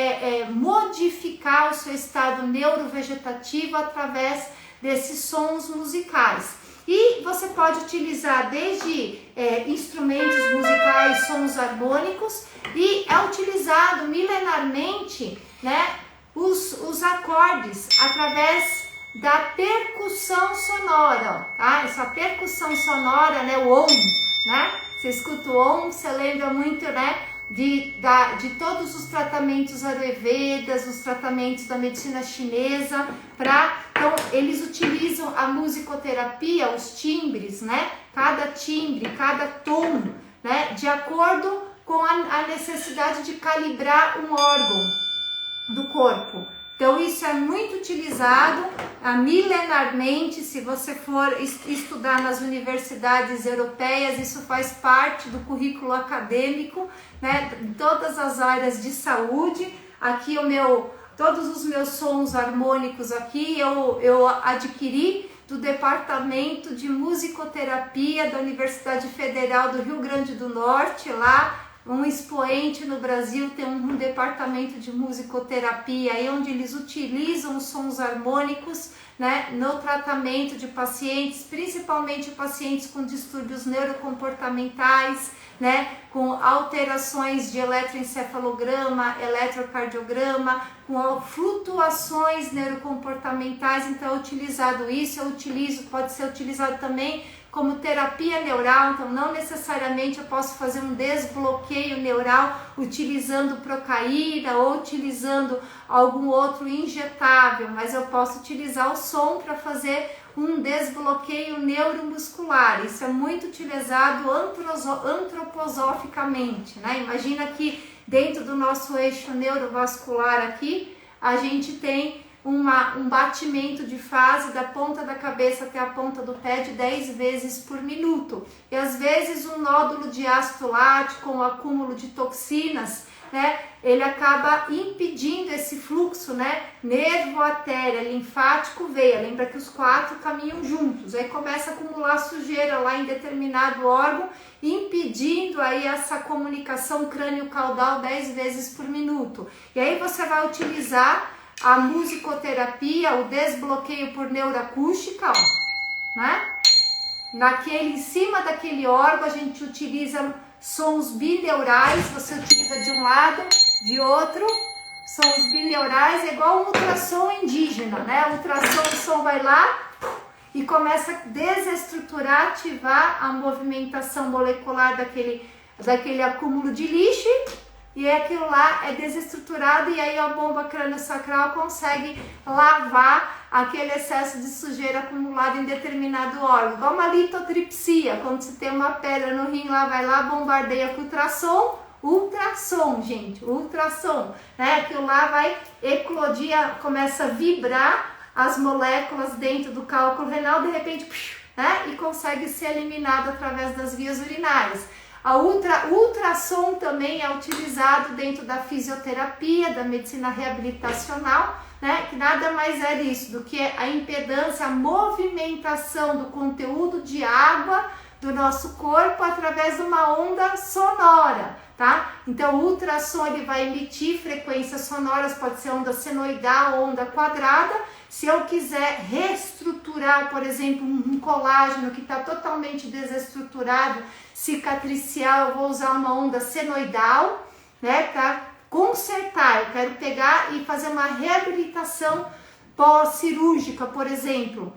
modificar o seu estado neurovegetativo através desses sons musicais. E você pode utilizar desde instrumentos musicais, sons harmônicos, e é utilizado milenarmente, né, os acordes através da percussão sonora, tá? Essa percussão sonora, né, o om, né? Você escuta o om, você lembra muito, né, de todos os tratamentos ayurvedas, os tratamentos da medicina chinesa, então eles utilizam a musicoterapia, os timbres, né? Cada timbre, cada tom, né? De acordo com a necessidade de calibrar um órgão do corpo. Então isso é muito utilizado milenarmente. Se você for estudar nas universidades europeias, isso faz parte do currículo acadêmico, né, em todas as áreas de saúde. Aqui todos os meus sons harmônicos aqui eu adquiri do Departamento de Musicoterapia da Universidade Federal do Rio Grande do Norte. Lá, um expoente no Brasil tem um departamento de musicoterapia aí, onde eles utilizam os sons harmônicos, né, no tratamento de pacientes, principalmente pacientes com distúrbios neurocomportamentais, né, com alterações de eletroencefalograma, eletrocardiograma, com flutuações neurocomportamentais. Então é utilizado isso, pode ser utilizado também como terapia neural. Então não necessariamente eu posso fazer um desbloqueio neural utilizando procaína ou utilizando algum outro injetável, mas eu posso utilizar o som para fazer um desbloqueio neuromuscular. Isso é muito utilizado antroposoficamente, né? Imagina que dentro do nosso eixo neurovascular aqui, a gente tem um batimento de fase da ponta da cabeça até a ponta do pé de 10 vezes por minuto. E às vezes um nódulo de ácido lático, um acúmulo de toxinas né, ele acaba impedindo esse fluxo, né, nervo, artéria, linfático, veia. Lembra que os 4 caminham juntos. Aí começa a acumular sujeira lá em determinado órgão, impedindo aí essa comunicação crânio-caudal 10 vezes por minuto. E aí você vai utilizar a musicoterapia, o desbloqueio por neuroacústica, ó, né? Em cima daquele órgão a gente utiliza sons bineurais, você utiliza de um lado, de outro, sons bineurais, é igual um ultrassom indígena, né? O ultrassom, o som vai lá e começa a desestruturar, ativar a movimentação molecular daquele acúmulo de lixo, e aquilo lá é desestruturado, e aí a bomba crânio-sacral consegue lavar aquele excesso de sujeira acumulado em determinado órgão. Igual uma litotripsia, quando você tem uma pedra no rim, lá vai lá, bombardeia com ultrassom, gente, ultrassom, né? Aquilo lá vai eclodir, começa a vibrar as moléculas dentro do cálculo renal, de repente, né? E consegue ser eliminado através das vias urinárias. O ultrassom também é utilizado dentro da fisioterapia, da medicina reabilitacional, né? Que nada mais é isso do que a impedância, a movimentação do conteúdo de água do nosso corpo através de uma onda sonora, tá? Então o ultrassom ele vai emitir frequências sonoras, pode ser onda senoidal, onda quadrada. Se eu quiser reestruturar, por exemplo, um colágeno que está totalmente desestruturado, cicatricial, eu vou usar uma onda senoidal, né, para consertar. Eu quero pegar e fazer uma reabilitação pós-cirúrgica, por exemplo,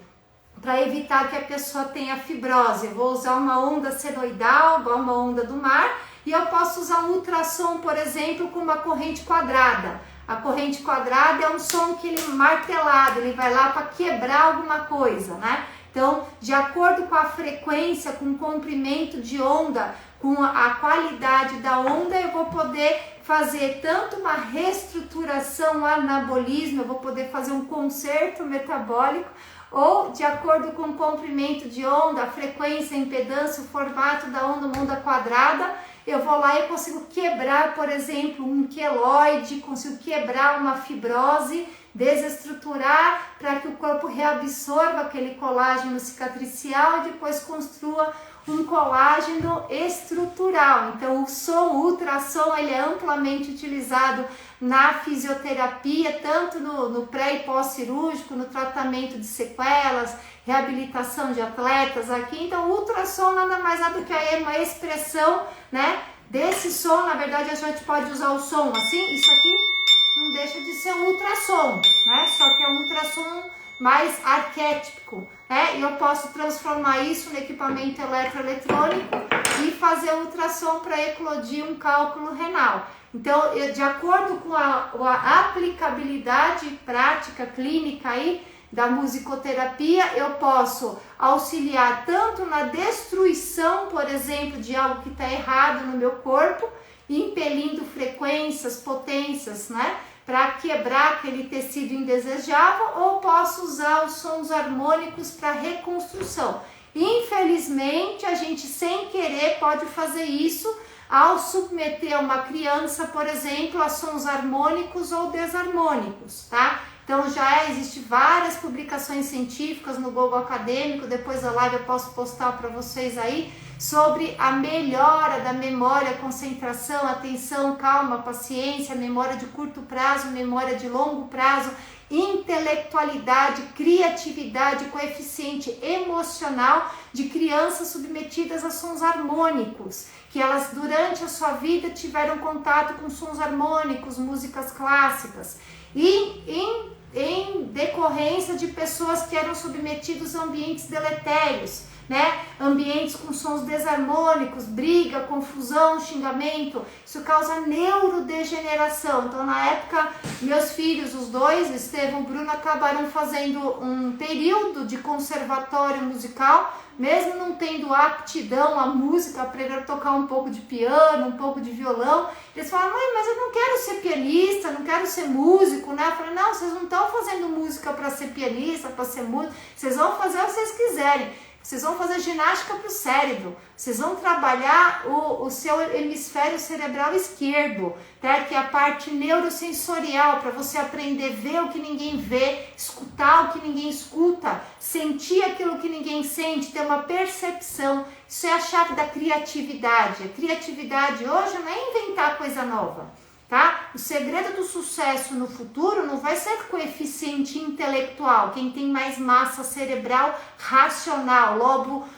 para evitar que a pessoa tenha fibrose. Eu vou usar uma onda senoidal, igual uma onda do mar, e eu posso usar um ultrassom, por exemplo, com uma corrente quadrada. A corrente quadrada é um som que ele martelado, ele vai lá para quebrar alguma coisa, né? Então, de acordo com a frequência, com o comprimento de onda, com a qualidade da onda, eu vou poder fazer tanto uma reestruturação, um anabolismo, eu vou poder fazer um conserto metabólico, ou de acordo com o comprimento de onda, a frequência, a impedância, o formato da onda, uma onda quadrada, eu vou lá e consigo quebrar, por exemplo, um queloide, consigo quebrar uma fibrose, desestruturar para que o corpo reabsorva aquele colágeno cicatricial e depois construa um colágeno estrutural. Então o ultrassom ele é amplamente utilizado na fisioterapia, tanto no pré e pós-cirúrgico, no tratamento de sequelas, reabilitação de atletas aqui. Então o ultrassom nada mais é do que uma expressão, né, desse som. Na verdade a gente pode usar o som assim, isso aqui não deixa de ser um ultrassom, né? Só que é um ultrassom mais arquétipico, né? E eu posso transformar isso no equipamento eletroeletrônico e fazer ultrassom para eclodir um cálculo renal. Então, de acordo com a aplicabilidade prática clínica aí da musicoterapia, eu posso auxiliar tanto na destruição, por exemplo, de algo que está errado no meu corpo, impelindo frequências, potências, né, para quebrar aquele tecido indesejável, ou posso usar os sons harmônicos para reconstrução. Infelizmente, a gente sem querer pode fazer isso ao submeter uma criança, por exemplo, a sons harmônicos ou desarmônicos, tá? Então já existem várias publicações científicas no Google Acadêmico, depois da live eu posso postar para vocês aí, sobre a melhora da memória, concentração, atenção, calma, paciência, memória de curto prazo, memória de longo prazo, intelectualidade, criatividade, coeficiente emocional de crianças submetidas a sons harmônicos, que elas durante a sua vida tiveram contato com sons harmônicos, músicas clássicas, e em decorrência de pessoas que eram submetidas a ambientes deletérios, né? Ambientes com sons desarmônicos, briga, confusão, xingamento, isso causa neurodegeneração. Então na época, meus filhos, os dois, Estevão e Bruno, acabaram fazendo um período de conservatório musical, mesmo não tendo aptidão à música, aprenderam a tocar um pouco de piano, um pouco de violão. Eles falaram: mãe, mas eu não quero ser pianista, não quero ser músico, né? Eu falei: não, vocês não estão fazendo música para ser pianista, para ser músico, vocês vão fazer o que vocês quiserem. vocês vão fazer ginástica para o cérebro, vocês vão trabalhar o seu hemisfério cerebral esquerdo, tá? Que é a parte neurosensorial, para você aprender a ver o que ninguém vê, escutar o que ninguém escuta, sentir aquilo que ninguém sente, ter uma percepção. Isso é a chave da criatividade. A criatividade hoje não é inventar coisa nova, tá? O segredo do sucesso no futuro não vai ser coeficiente intelectual, quem tem mais massa cerebral racional, lobo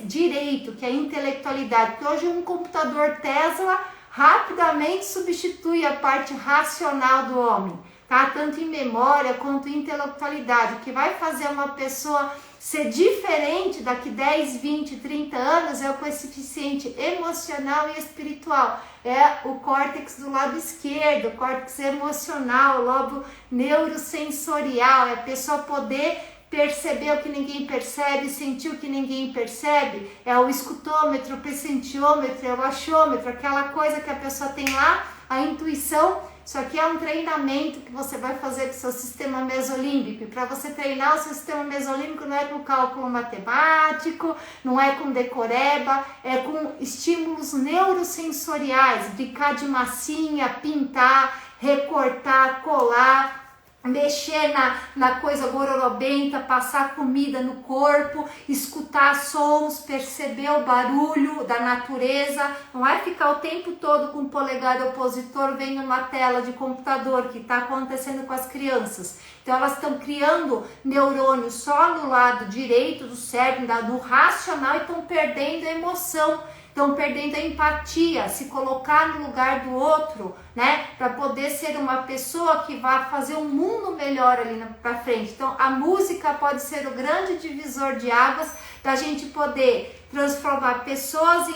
direito, que é a intelectualidade, porque hoje um computador Tesla rapidamente substitui a parte racional do homem, tá? Tanto em memória quanto em intelectualidade. O que vai fazer uma pessoa ser diferente daqui 10, 20, 30 anos é o coeficiente emocional e espiritual. É o córtex do lado esquerdo, o córtex emocional, o lobo neurosensorial. É a pessoa poder perceber o que ninguém percebe, sentir o que ninguém percebe. É o escutômetro, o pressentiômetro, é o achômetro, aquela coisa que a pessoa tem lá, a intuição. Isso aqui é um treinamento que você vai fazer com o seu sistema mesolímbico. E para você treinar o seu sistema mesolímbico não é com cálculo matemático, não é com decoreba, é com estímulos neurosensoriais, brincar de massinha, pintar, recortar, colar, mexer na coisa gororobenta, passar comida no corpo, escutar sons, perceber o barulho da natureza. Não é ficar o tempo todo com o polegar opositor vendo uma tela de computador, que está acontecendo com as crianças. Então elas estão criando neurônios só no lado direito do cérebro, no racional, e estão perdendo a emoção. Estão perdendo a empatia, se colocar no lugar do outro, né? Para poder ser uma pessoa que vai fazer um mundo melhor ali para frente. Então, a música pode ser o grande divisor de águas da gente poder transformar pessoas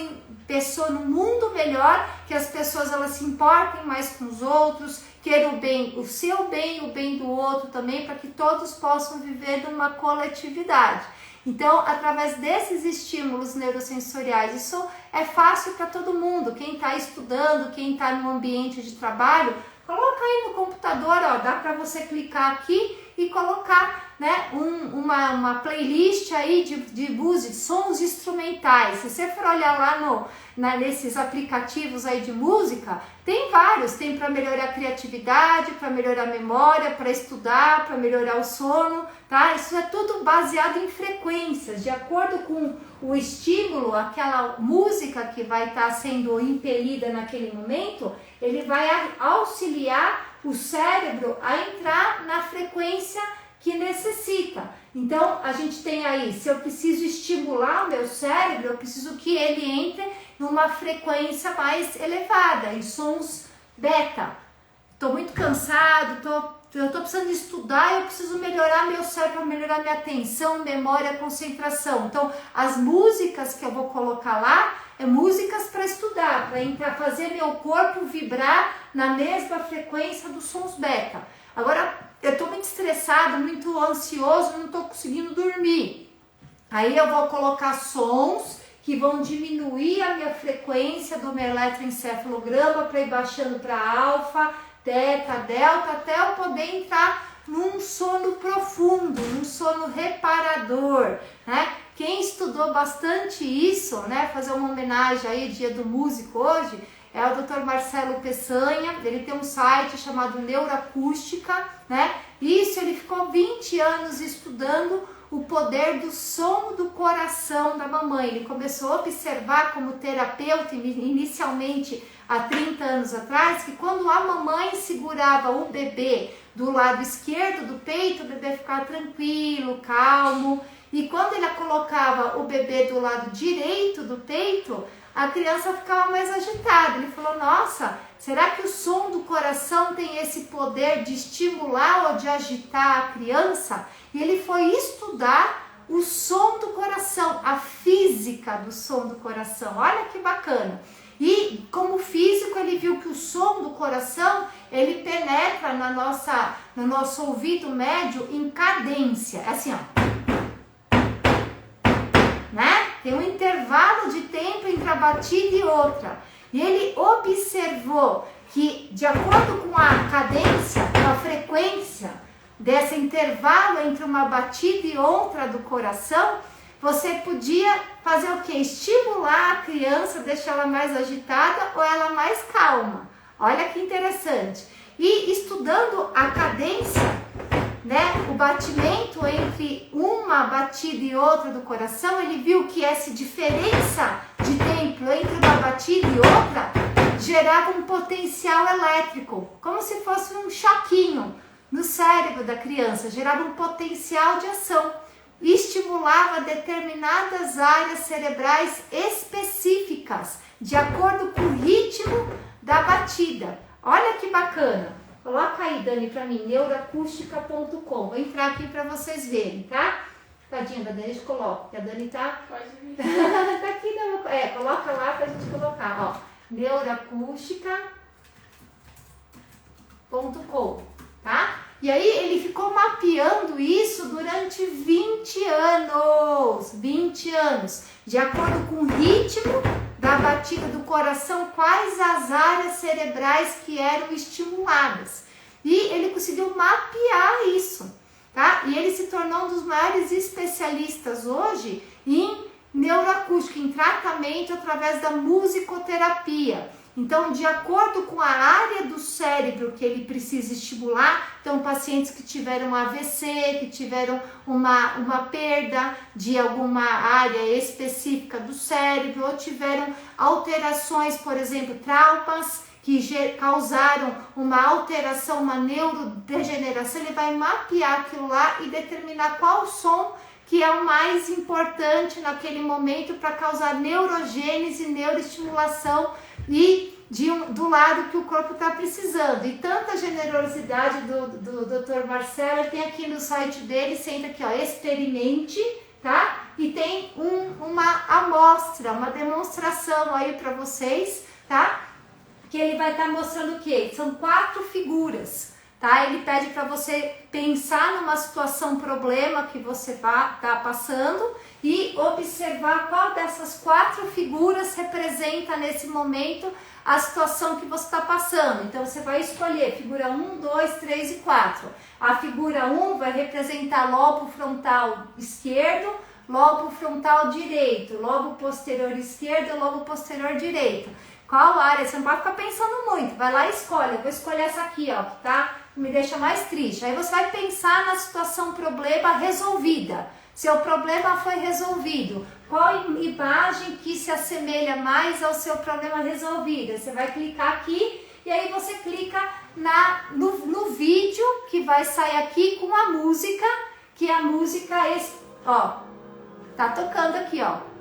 num mundo melhor, que as pessoas elas se importem mais com os outros, queiram o seu bem e o bem do outro também, para que todos possam viver numa coletividade. Então, através desses estímulos neurosensoriais, isso é fácil para todo mundo. Quem está estudando, quem está no ambiente de trabalho, coloca aí no computador, ó, dá para você clicar aqui e colocar, né, uma playlist aí de música, sons instrumentais. Se você for olhar lá nesses aplicativos aí de música, tem vários, tem para melhorar a criatividade, para melhorar a memória, para estudar, para melhorar o sono, tá? Isso é tudo baseado em frequências, de acordo com o estímulo, aquela música que vai estar sendo impelida naquele momento, ele vai auxiliar o cérebro a entrar na frequência que necessita. Então, a gente tem aí, se eu preciso estimular o meu cérebro, eu preciso que ele entre numa frequência mais elevada, em sons beta. Estou muito cansado, eu estou precisando estudar, eu preciso melhorar meu cérebro, melhorar minha atenção, memória, concentração. Então, as músicas que eu vou colocar lá, é músicas para estudar, para fazer meu corpo vibrar na mesma frequência dos sons beta. Agora, eu estou muito estressado, muito ansioso, não estou conseguindo dormir. Aí eu vou colocar sons que vão diminuir a minha frequência do meu eletroencefalograma para ir baixando para alfa, teta, delta, até eu poder entrar num sono profundo, num sono reparador, né? Quem estudou bastante isso, né? Fazer uma homenagem aí, Dia do Músico hoje, é o Dr. Marcelo Peçanha. Ele tem um site chamado Neuroacústica, né? Isso, ele ficou 20 anos estudando o poder do som do coração da mamãe. Ele começou a observar como terapeuta, inicialmente há 30 anos atrás, que quando a mamãe segurava o bebê do lado esquerdo do peito, o bebê ficava tranquilo, calmo. E quando ele colocava o bebê do lado direito do peito, a criança ficava mais agitada. Ele falou, nossa, será que o som do coração tem esse poder de estimular ou de agitar a criança? E ele foi estudar o som do coração, a física do som do coração. Olha que bacana. E como físico, ele viu que o som do coração, ele penetra no nosso ouvido médio em cadência. Assim, ó. Né? Tem um intervalo de tempo entre a batida e outra. E ele observou que, de acordo com a cadência, com a frequência desse intervalo entre uma batida e outra do coração, você podia fazer o quê? Estimular a criança, deixar ela mais agitada ou ela mais calma. Olha que interessante. E estudando a cadência, né, o batimento entre uma batida e outra do coração, ele viu que essa diferença de tempo entre uma batida e outra gerava um potencial elétrico, como se fosse um choquinho no cérebro da criança, gerava um potencial de ação. Estimulava determinadas áreas cerebrais específicas, de acordo com o ritmo da batida. Olha que bacana. Coloca aí, Dani, para mim, neuroacústica.com. Vou entrar aqui para vocês verem, tá? Tadinha da Dani, deixa eu colocar, porque a Dani tá... Pode vir. tá aqui, não. Coloca lá pra gente colocar, ó. neuroacústica.com, tá? E aí ele ficou mapeando isso durante 20 anos, 20 anos, de acordo com o ritmo da batida do coração, quais as áreas cerebrais que eram estimuladas. E ele conseguiu mapear isso, tá? E ele se tornou um dos maiores especialistas hoje em neuroacústica, em tratamento através da musicoterapia. Então, de acordo com a área do cérebro que ele precisa estimular, então pacientes que tiveram AVC, que tiveram uma perda de alguma área específica do cérebro, ou tiveram alterações, por exemplo, traumas que causaram uma alteração, uma neurodegeneração, ele vai mapear aquilo lá e determinar qual som que é o mais importante naquele momento para causar neurogênese, neuroestimulação e do lado que o corpo está precisando. E tanta generosidade do Dr. Marcelo, tem aqui no site dele, senta aqui, ó, experimente, tá? E tem uma amostra, uma demonstração aí para vocês, tá? Que ele vai estar mostrando o quê? São 4 figuras, tá? Ele pede para você pensar numa situação, problema que você tá passando e observar qual dessas 4 figuras representa nesse momento a situação que você está passando. Então você vai escolher figura 1, 2, 3 e 4. A figura 1 vai representar lobo frontal esquerdo, lobo frontal direito, lobo posterior esquerdo e lobo posterior direito. Qual área? Você não pode ficar pensando muito, vai lá e escolhe. Eu vou escolher essa aqui, ó, que tá, me deixa mais triste. Aí você vai pensar na situação, problema resolvida. Seu problema foi resolvido. Qual imagem que se assemelha mais ao seu problema resolvido? Você vai clicar aqui e aí você clica no vídeo que vai sair aqui com a música, que a música, ó, tá tocando aqui, ó.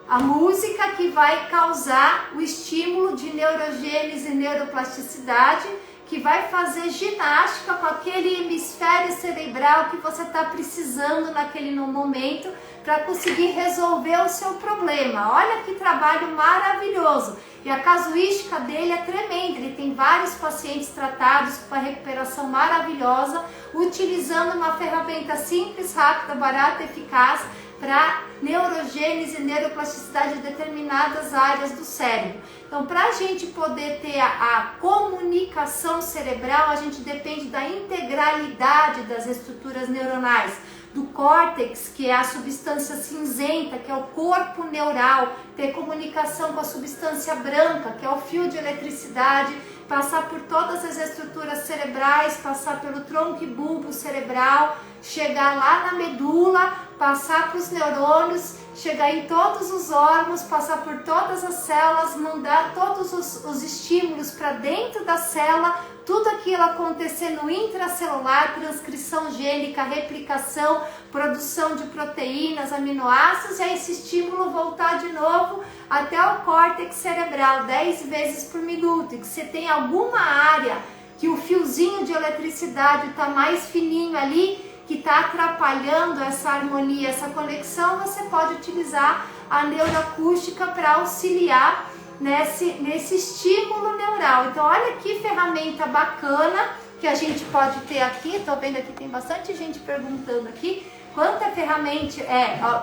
A música que vai causar o estímulo de neurogênese e neuroplasticidade, que vai fazer ginástica com aquele hemisfério cerebral que você está precisando naquele momento para conseguir resolver o seu problema. Olha que trabalho maravilhoso! E a casuística dele é tremenda, ele tem vários pacientes tratados com uma recuperação maravilhosa, utilizando uma ferramenta simples, rápida, barata, eficaz, para neurogênese e neuroplasticidade de determinadas áreas do cérebro. Então, para a gente poder ter a comunicação cerebral, a gente depende da integralidade das estruturas neuronais, do córtex, que é a substância cinzenta, que é o corpo neural, ter comunicação com a substância branca, que é o fio de eletricidade, passar por todas as estruturas cerebrais, passar pelo tronco e bulbo cerebral, chegar lá na medula, passar para os neurônios, chegar em todos os órgãos, passar por todas as células, mandar todos os estímulos para dentro da célula, tudo aquilo acontecer no intracelular, transcrição gênica, replicação, produção de proteínas, aminoácidos, e aí esse estímulo voltar de novo até o córtex cerebral 10 vezes por minuto. E que você tem alguma área que o fiozinho de eletricidade está mais fininho ali, que está atrapalhando essa harmonia, essa conexão, você pode utilizar a neuroacústica para auxiliar nesse estímulo neural. Então olha que ferramenta bacana que a gente pode ter aqui. Estou vendo aqui, tem bastante gente perguntando aqui quanta ferramenta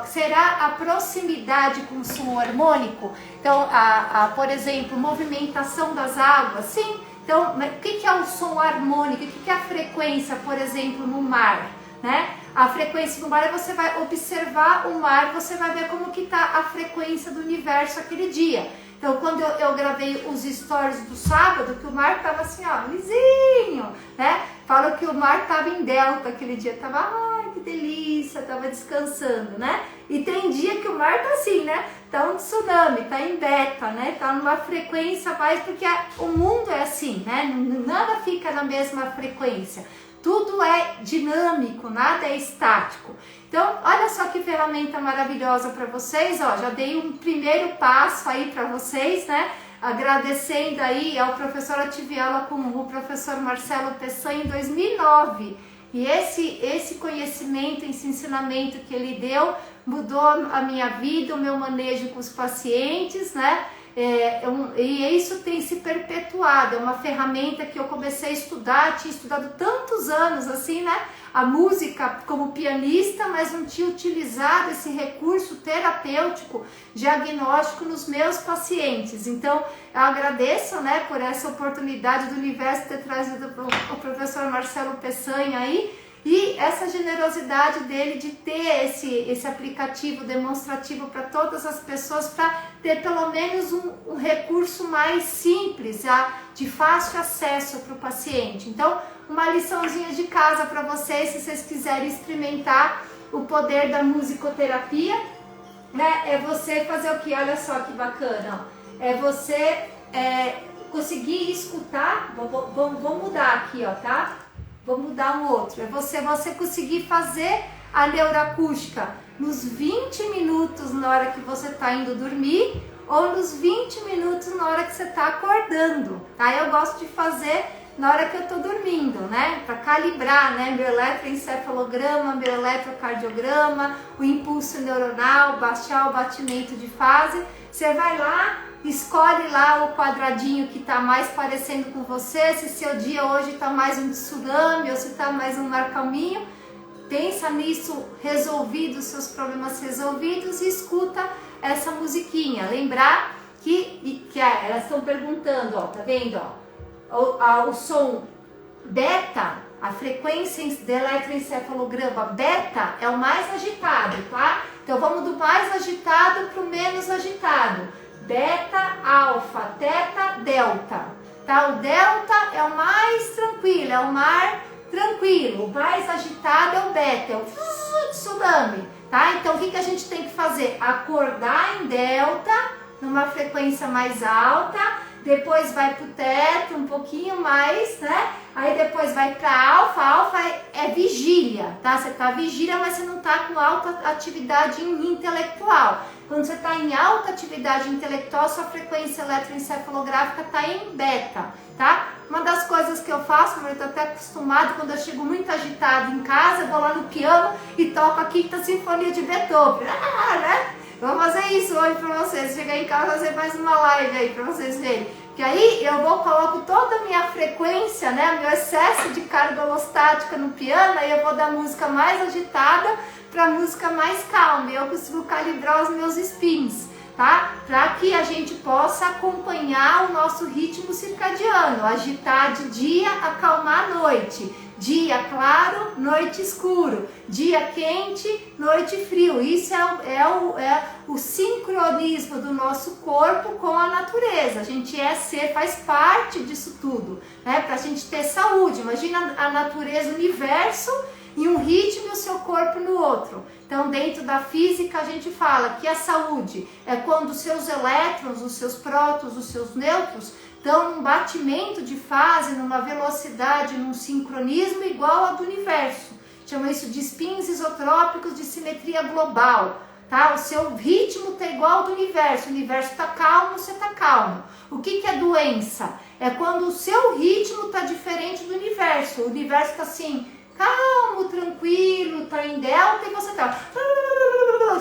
será a proximidade com o som harmônico. Então, por exemplo, movimentação das águas, sim. Então, o que é o som harmônico? O que é a frequência, por exemplo, no mar? né? A frequência do mar, você vai observar o mar, você vai ver como que tá a frequência do universo aquele dia. Então, quando eu gravei os stories do sábado, que o mar tava assim, ó, lisinho, né? Falo que o mar tava em delta aquele dia, tava, ai, que delícia, tava descansando, né? E tem dia que o mar tá assim, né? Tá um tsunami, tá em beta, né? Tá numa frequência mais, porque o mundo é assim, né? Nada fica na mesma frequência. Tudo é dinâmico, nada é estático. Então, olha só que ferramenta maravilhosa para vocês, ó, já dei um primeiro passo aí para vocês, né? Agradecendo aí ao professor, eu tive aula com o professor Marcelo Peçanha em 2009. E esse conhecimento, esse ensinamento que ele deu, mudou a minha vida, o meu manejo com os pacientes, né? E isso tem se perpetuado, é uma ferramenta que eu comecei a estudar, tinha estudado tantos anos assim, né? A música como pianista, mas não tinha utilizado esse recurso terapêutico, diagnóstico nos meus pacientes. Então, eu agradeço, né, por essa oportunidade do universo ter trazido o professor Marcelo Peçanha aí, e essa generosidade dele de ter esse aplicativo demonstrativo para todas as pessoas, para ter pelo menos um recurso mais simples, de fácil acesso para o paciente. Então, uma liçãozinha de casa para vocês, se vocês quiserem experimentar o poder da musicoterapia, né? É você fazer o que? Olha só que bacana, ó. É você conseguir escutar, vou mudar aqui, ó, tá? Vou mudar um outro, é você conseguir fazer a neuroacústica nos 20 minutos na hora que você está indo dormir ou nos 20 minutos na hora que você está acordando, tá? Eu gosto de fazer na hora que eu estou dormindo, né? Para calibrar, né? Meu eletroencefalograma, meu eletrocardiograma, o impulso neuronal, baixar o batimento de fase. Você vai lá, escolhe lá o quadradinho que está mais parecendo com você, se seu dia hoje está mais um tsunami ou se está mais um mar calminho. Pensa nisso resolvido, seus problemas resolvidos, e escuta essa musiquinha. Lembrar que elas estão perguntando, ó, tá vendo? Ó, o som beta, a frequência do eletroencefalograma beta é o mais agitado, tá? Então vamos do mais agitado para o menos agitado. Beta, alfa, teta, delta, tá? O delta é o mais tranquilo, é o mar tranquilo. O mais agitado é o beta, é o tsunami, tá? Então o que a gente tem que fazer? Acordar em delta, numa frequência mais alta, depois vai pro teta, um pouquinho mais, né? Aí depois vai para alfa é vigília, tá? Você tá vigília, mas você não tá com alta atividade intelectual. Quando você está em alta atividade intelectual, sua frequência eletroencefalográfica está em beta, tá? Uma das coisas que eu faço, eu estou até acostumado, quando eu chego muito agitado em casa, eu vou lá no piano e toco a Quinta Sinfonia de Beethoven, né? Vou fazer isso hoje para vocês, chegar em casa e fazer mais uma live aí para vocês verem. Que aí eu coloco toda a minha frequência, né, meu excesso de carga holostática no piano, aí eu vou da música mais agitada para música mais calma, e eu consigo calibrar os meus spins, tá? Para que a gente possa acompanhar o nosso ritmo circadiano, agitar de dia, acalmar à noite. Dia claro, noite escuro. Dia quente, noite frio. Isso é o sincronismo do nosso corpo com a natureza. A gente faz parte disso tudo, né? Para a gente ter saúde. Imagina a natureza, o universo em um ritmo e o seu corpo no outro. Então, dentro da física, a gente fala que a saúde é quando os seus elétrons, os seus prótons, os seus nêutrons estão num batimento de fase, numa velocidade, num sincronismo igual ao do universo. Chama isso de spins isotrópicos de simetria global, tá? O seu ritmo está igual ao do universo. O universo está calmo, você está calmo. O que é doença? É quando o seu ritmo está diferente do universo. O universo está assim, calmo, tranquilo, está em delta, e você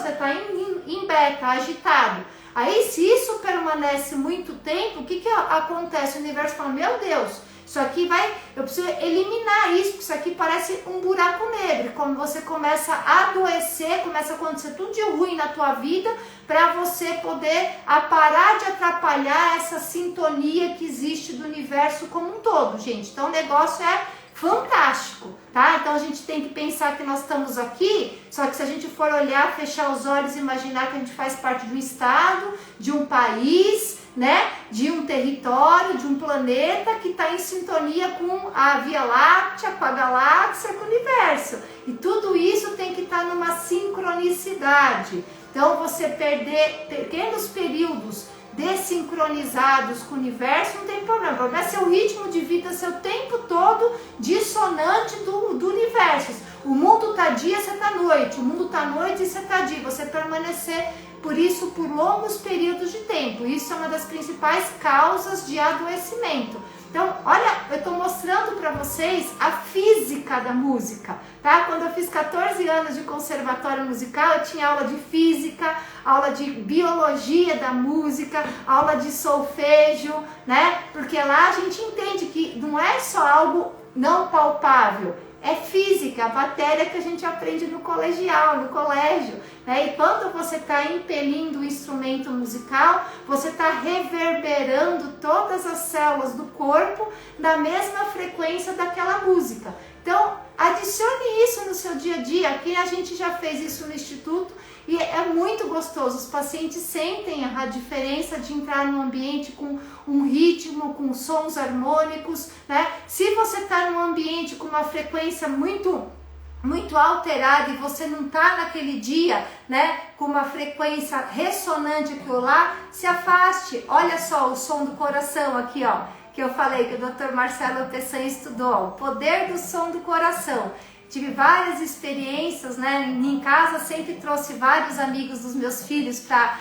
está em beta, agitado. Aí, se isso permanece muito tempo, o que acontece? O universo fala, meu Deus, isso aqui eu preciso eliminar isso, porque isso aqui parece um buraco negro. Quando você começa a adoecer, começa a acontecer tudo de ruim na tua vida, para você poder parar de atrapalhar essa sintonia que existe do universo como um todo, gente. Então, o negócio é fantástico, tá? Então a gente tem que pensar que nós estamos aqui, só que se a gente for olhar, fechar os olhos e imaginar que a gente faz parte de um estado, de um país, né, de um território, de um planeta que está em sintonia com a Via Láctea, com a galáxia, com o universo. E tudo isso tem que estar numa sincronicidade. Então você perder pequenos períodos desincronizados com o universo não tem problema. O problema é seu ritmo de vida, seu tempo todo dissonante do universo. O mundo tá dia, você tá noite. O mundo tá noite e você tá dia. Você permanecer por isso por longos períodos de tempo. Isso é uma das principais causas de adoecimento. Então, olha, eu estou mostrando para vocês a física da música, tá? Quando eu fiz 14 anos de conservatório musical, eu tinha aula de física, aula de biologia da música, aula de solfejo, né? Porque lá a gente entende que não é só algo não palpável, é física, a matéria que a gente aprende no colegial, no colégio, né? E quando você está impelindo o instrumento musical, você está reverberando todas as células do corpo na mesma frequência daquela música. Então, adicione isso no seu dia a dia. Aqui a gente já fez isso no Instituto e é muito gostoso. Os pacientes sentem a diferença de entrar num ambiente com um ritmo, com sons harmônicos, né? Se você está num ambiente com uma frequência muito alterada e você não está naquele dia, né, com uma frequência ressonante aqui ou lá, se afaste. Olha só o som do coração aqui, ó, que eu falei que o Dr. Marcelo Pessan estudou, o poder do som do coração. Tive várias experiências, né, em casa sempre trouxe vários amigos dos meus filhos para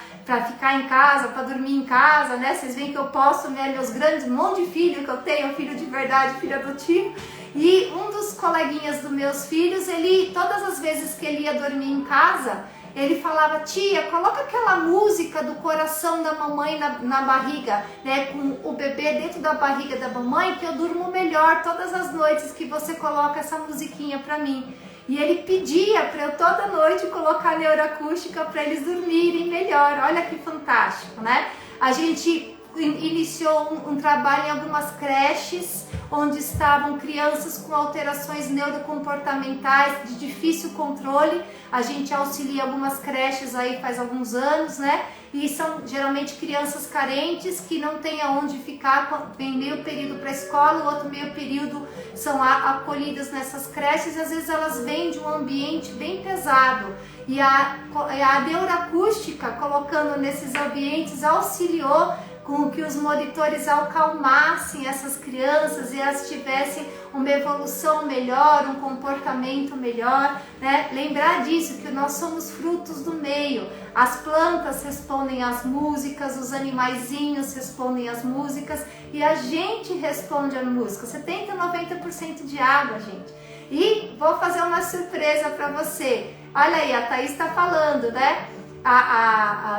ficar em casa, para dormir em casa, né? Vocês veem que eu posto, né, meus grandes, um monte de filho que eu tenho, filho de verdade, filho adotivo. E um dos coleguinhas dos meus filhos, ele, todas as vezes que ele ia dormir em casa, ele falava: tia, coloca aquela música do coração da mamãe na barriga, né, com o bebê dentro da barriga da mamãe, que eu durmo melhor todas as noites que você coloca essa musiquinha pra mim. E ele pedia para eu toda noite colocar neuroacústica para eles dormirem melhor. Olha que fantástico, né? A gente iniciou um trabalho em algumas creches onde estavam crianças com alterações neurocomportamentais de difícil controle. A gente auxilia algumas creches aí faz alguns anos, né? E são geralmente crianças carentes que não têm aonde ficar, vem meio período para a escola, o outro meio período são acolhidas nessas creches e às vezes elas vêm de um ambiente bem pesado. E a neuroacústica, colocando nesses ambientes, auxiliou com que os monitores acalmassem essas crianças e elas tivessem uma evolução melhor, um comportamento melhor, né? Lembrar disso, que nós somos frutos do meio. As plantas respondem às músicas, os animaizinhos respondem às músicas e a gente responde à música. 70% a 90% de água, gente. E vou fazer uma surpresa para você. Olha aí, a Thaís está falando, né?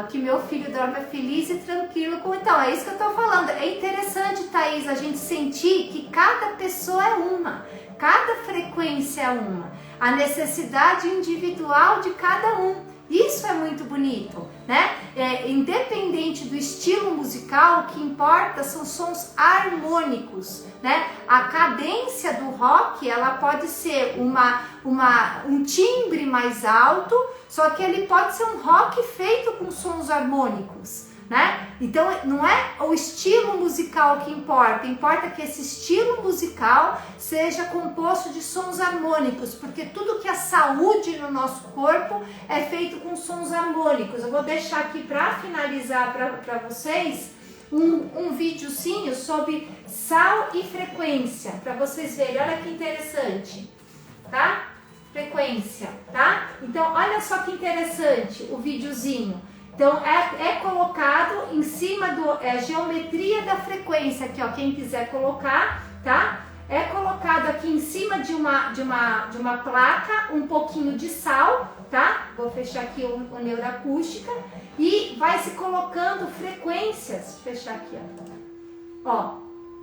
Que meu filho dorme feliz e tranquilo. Então, é isso que eu tô falando. É interessante, Thaís, a gente sentir que cada pessoa é uma, cada frequência é uma, a necessidade individual de cada um. Isso é muito bonito, né? Independente do estilo musical, o que importa são sons harmônicos, né? A cadência do rock, ela pode ser um timbre mais alto, só que ele pode ser um rock feito com sons harmônicos, né? Então não é o estilo musical que importa, importa que esse estilo musical seja composto de sons harmônicos, porque tudo que é saúde no nosso corpo é feito com sons harmônicos. Eu vou deixar aqui para finalizar para vocês um videozinho sobre sal e frequência, para vocês verem, olha que interessante, tá? Frequência, tá? Então olha só que interessante o videozinho. Então é colocado em cima geometria da frequência aqui, ó, quem quiser colocar, tá? É colocado aqui em cima de uma placa um pouquinho de sal, tá? Vou fechar aqui o neuroacústica e vai se colocando frequências, vou fechar aqui, ó,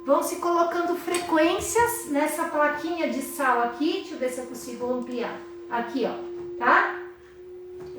vão se colocando frequências nessa plaquinha de sal aqui, deixa eu ver se eu consigo ampliar, aqui, ó, tá?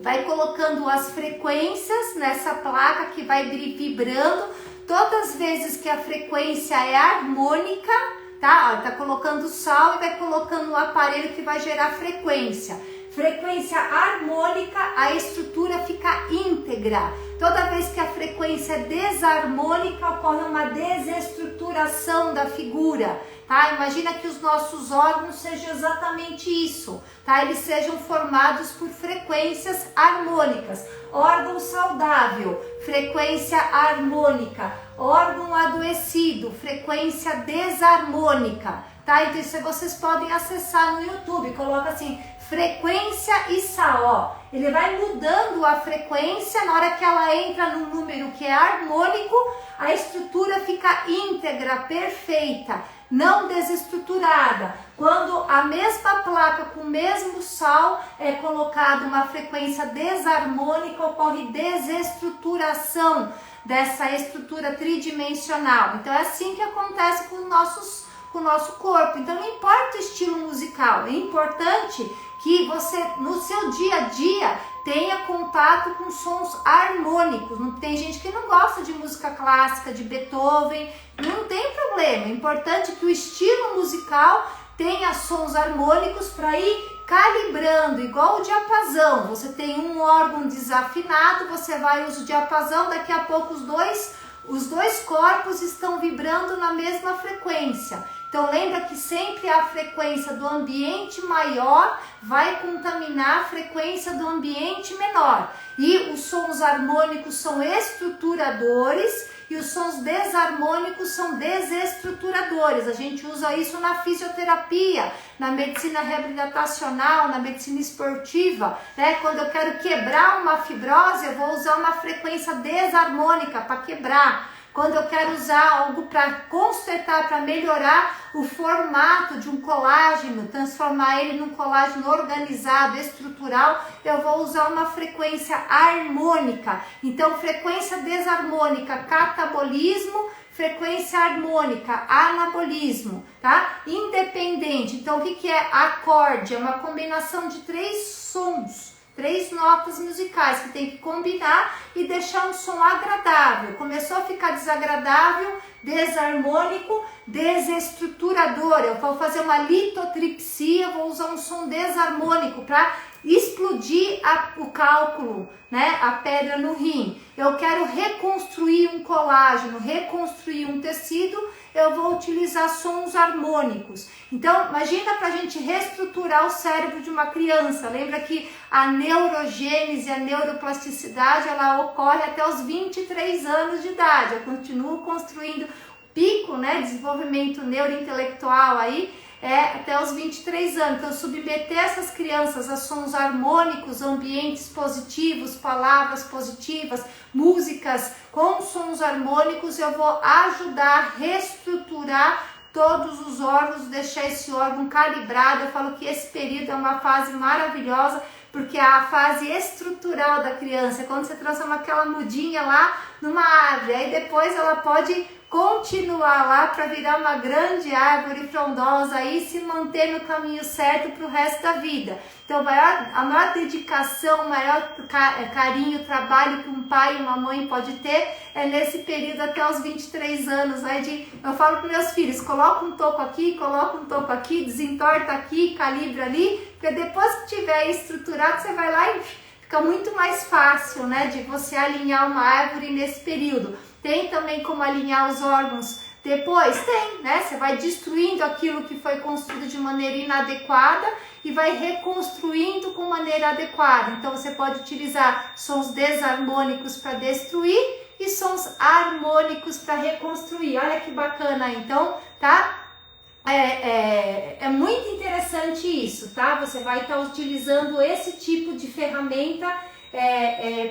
Vai colocando as frequências nessa placa que vai vibrando. Todas as vezes que a frequência é harmônica, tá? Ó, tá colocando sal e vai colocando o aparelho que vai gerar frequência. Frequência harmônica, a estrutura fica íntegra. Toda vez que a frequência é desarmônica, ocorre uma desestruturação da figura, tá? Imagina que os nossos órgãos sejam exatamente isso, tá? Eles sejam formados por frequências harmônicas. Órgão saudável, frequência harmônica. Órgão adoecido, frequência desarmônica, tá? Então isso vocês podem acessar no YouTube, coloca assim, frequência e sal, ó. Ele vai mudando a frequência, na hora que ela entra num número que é harmônico, a estrutura fica íntegra, perfeita, não desestruturada. Quando a mesma placa com o mesmo sal é colocada uma frequência desarmônica, ocorre desestruturação dessa estrutura tridimensional. Então é assim que acontece com o nosso corpo. Então não importa o estilo musical, é importante que você no seu dia a dia tenha contato com sons harmônicos. Não tem gente que não gosta de música clássica, de Beethoven, não tem problema. É importante que o estilo musical tenha sons harmônicos para ir calibrando, igual o diapasão. Você tem um órgão desafinado, você vai usar o diapasão, daqui a pouco os dois corpos estão vibrando na mesma frequência. Então lembra que sempre a frequência do ambiente maior vai contaminar a frequência do ambiente menor. E os sons harmônicos são estruturadores e os sons desarmônicos são desestruturadores. A gente usa isso na fisioterapia, na medicina reabilitacional, na medicina esportiva, né? Quando eu quero quebrar uma fibrose, eu vou usar uma frequência desarmônica para quebrar. Quando eu quero usar algo para consertar, para melhorar o formato de um colágeno, transformar ele num colágeno organizado, estrutural, eu vou usar uma frequência harmônica. Então, frequência desarmônica, catabolismo, frequência harmônica, anabolismo, tá? Independente. Então, o que é acorde? É uma combinação de 3 sons. 3 notas musicais que tem que combinar e deixar um som agradável. Começou a ficar desagradável, desarmônico, desestruturador. Eu vou fazer uma litotripsia, vou usar um som desarmônico para explodir o cálculo, né? A pedra no rim. Eu quero reconstruir um colágeno, reconstruir um tecido, eu vou utilizar sons harmônicos. Então, imagina para a gente reestruturar o cérebro de uma criança. Lembra que a neurogênese, a neuroplasticidade, ela ocorre até os 23 anos de idade. Eu continuo construindo pico, né, desenvolvimento neurointelectual aí, até os 23 anos. Então, submeter essas crianças a sons harmônicos, ambientes positivos, palavras positivas, músicas com sons harmônicos, eu vou ajudar a reestruturar todos os órgãos, deixar esse órgão calibrado. Eu falo que esse período é uma fase maravilhosa, porque é a fase estrutural da criança, é quando você transforma aquela mudinha lá numa árvore, aí depois ela pode continuar lá para virar uma grande árvore frondosa e se manter no caminho certo para o resto da vida. Então, a maior dedicação, o maior carinho, trabalho que um pai e uma mãe pode ter é nesse período até os 23 anos. Eu falo para meus filhos, coloca um toco aqui, desentorta aqui, calibra ali, porque depois que tiver estruturado, você vai lá e fica muito mais fácil, né, de você alinhar uma árvore nesse período. Tem também como alinhar os órgãos depois? Tem, né? Você vai destruindo aquilo que foi construído de maneira inadequada e vai reconstruindo com maneira adequada. Então você pode utilizar sons desarmônicos para destruir e sons harmônicos para reconstruir. Olha que bacana, então, tá? É muito interessante isso, tá? Você vai estar utilizando esse tipo de ferramenta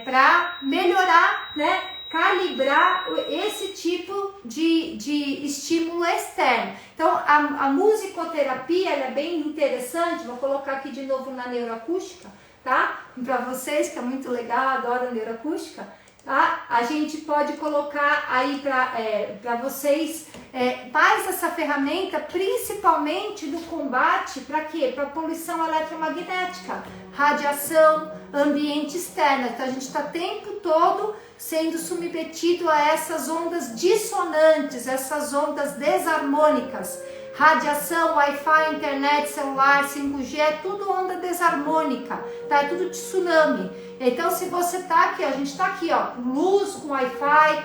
para melhorar, né? Calibrar esse tipo de estímulo externo. Então, a musicoterapia ela é bem interessante. Vou colocar aqui de novo na neuroacústica, tá? Para vocês, que é muito legal, adoro neuroacústica, tá? A gente pode colocar aí para vocês mais essa ferramenta, principalmente no combate, para quê? Para poluição eletromagnética, radiação, ambiente externo. Então, a gente está o tempo todo sendo submetido a essas ondas dissonantes, essas ondas desarmônicas, radiação, Wi-Fi, internet, celular, 5G, é tudo onda desarmônica, tá? É tudo tsunami. Então, se você tá aqui, ó, a gente tá aqui, ó, com luz, com Wi-Fi,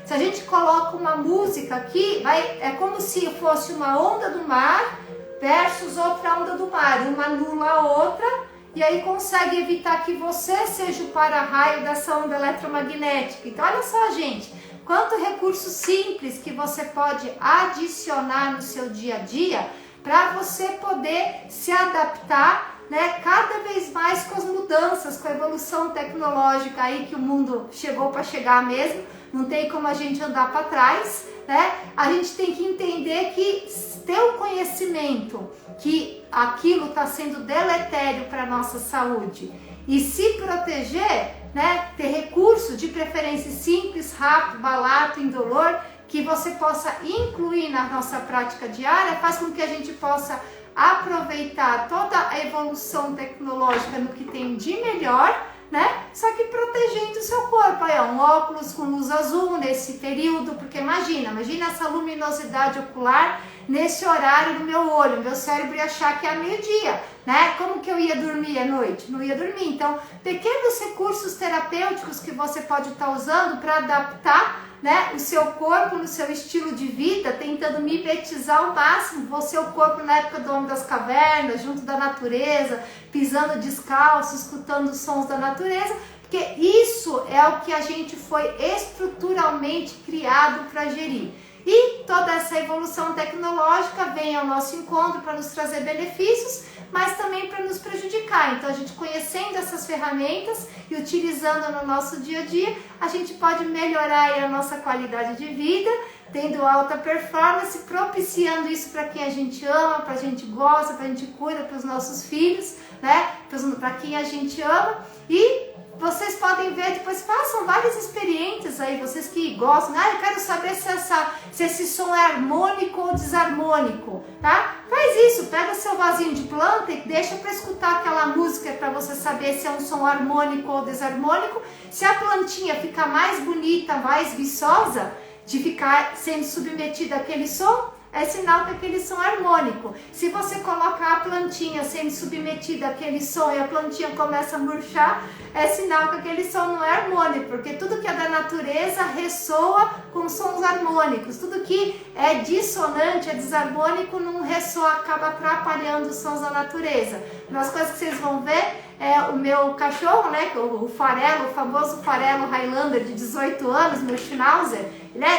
se a gente coloca uma música aqui, é como se fosse uma onda do mar versus outra onda do mar, uma anula a outra, e aí consegue evitar que você seja o para-raio dessa onda eletromagnética. Então, olha só, gente, quanto recurso simples que você pode adicionar no seu dia a dia para você poder se adaptar, né, cada vez mais com as mudanças, com a evolução tecnológica aí que o mundo chegou para chegar mesmo. Não tem como a gente andar para trás, né? A gente tem que entender que ter o conhecimento que aquilo está sendo deletério para a nossa saúde e se proteger, né? Ter recursos, de preferência simples, rápido, barato, indolor, que você possa incluir na nossa prática diária, faz com que a gente possa aproveitar toda a evolução tecnológica no que tem de melhor, né? Só que protegendo o seu corpo. Aí, ó, um óculos com luz azul nesse período, porque imagina essa luminosidade ocular nesse horário do meu olho, meu cérebro ia achar que é meio-dia, né? Como que eu ia dormir à noite? Não ia dormir. Então, pequenos recursos terapêuticos que você pode estar usando para adaptar, né, o seu corpo no seu estilo de vida, tentando mimetizar ao máximo você, o corpo na época do Homem das Cavernas, junto da natureza, pisando descalço, escutando os sons da natureza, porque isso é o que a gente foi estruturalmente criado para gerir. E toda essa evolução tecnológica vem ao nosso encontro para nos trazer benefícios, mas também para nos prejudicar. Então, a gente conhecendo essas ferramentas e utilizando no nosso dia a dia, a gente pode melhorar aí a nossa qualidade de vida, tendo alta performance, propiciando isso para quem a gente ama, para a gente gosta, para a gente cuida, para os nossos filhos, né? Para quem a gente ama. E vocês podem ver, depois façam várias experiências aí, vocês que gostam. Eu quero saber se esse som é harmônico ou desarmônico, tá? Faz isso, pega seu vasinho de planta e deixa para escutar aquela música para você saber se é um som harmônico ou desarmônico. Se a plantinha ficar mais bonita, mais viçosa, de ficar sendo submetida àquele som, é sinal que aquele som é harmônico. Se você colocar a plantinha sendo submetida àquele som e a plantinha começa a murchar, é sinal que aquele som não é harmônico, porque tudo que é da natureza ressoa com sons harmônicos. Tudo que é dissonante, é desarmônico, não ressoa, acaba atrapalhando os sons da natureza. Uma das coisas que vocês vão ver é o meu cachorro, né, o farelo, o famoso farelo Highlander de 18 anos, meu Schnauzer.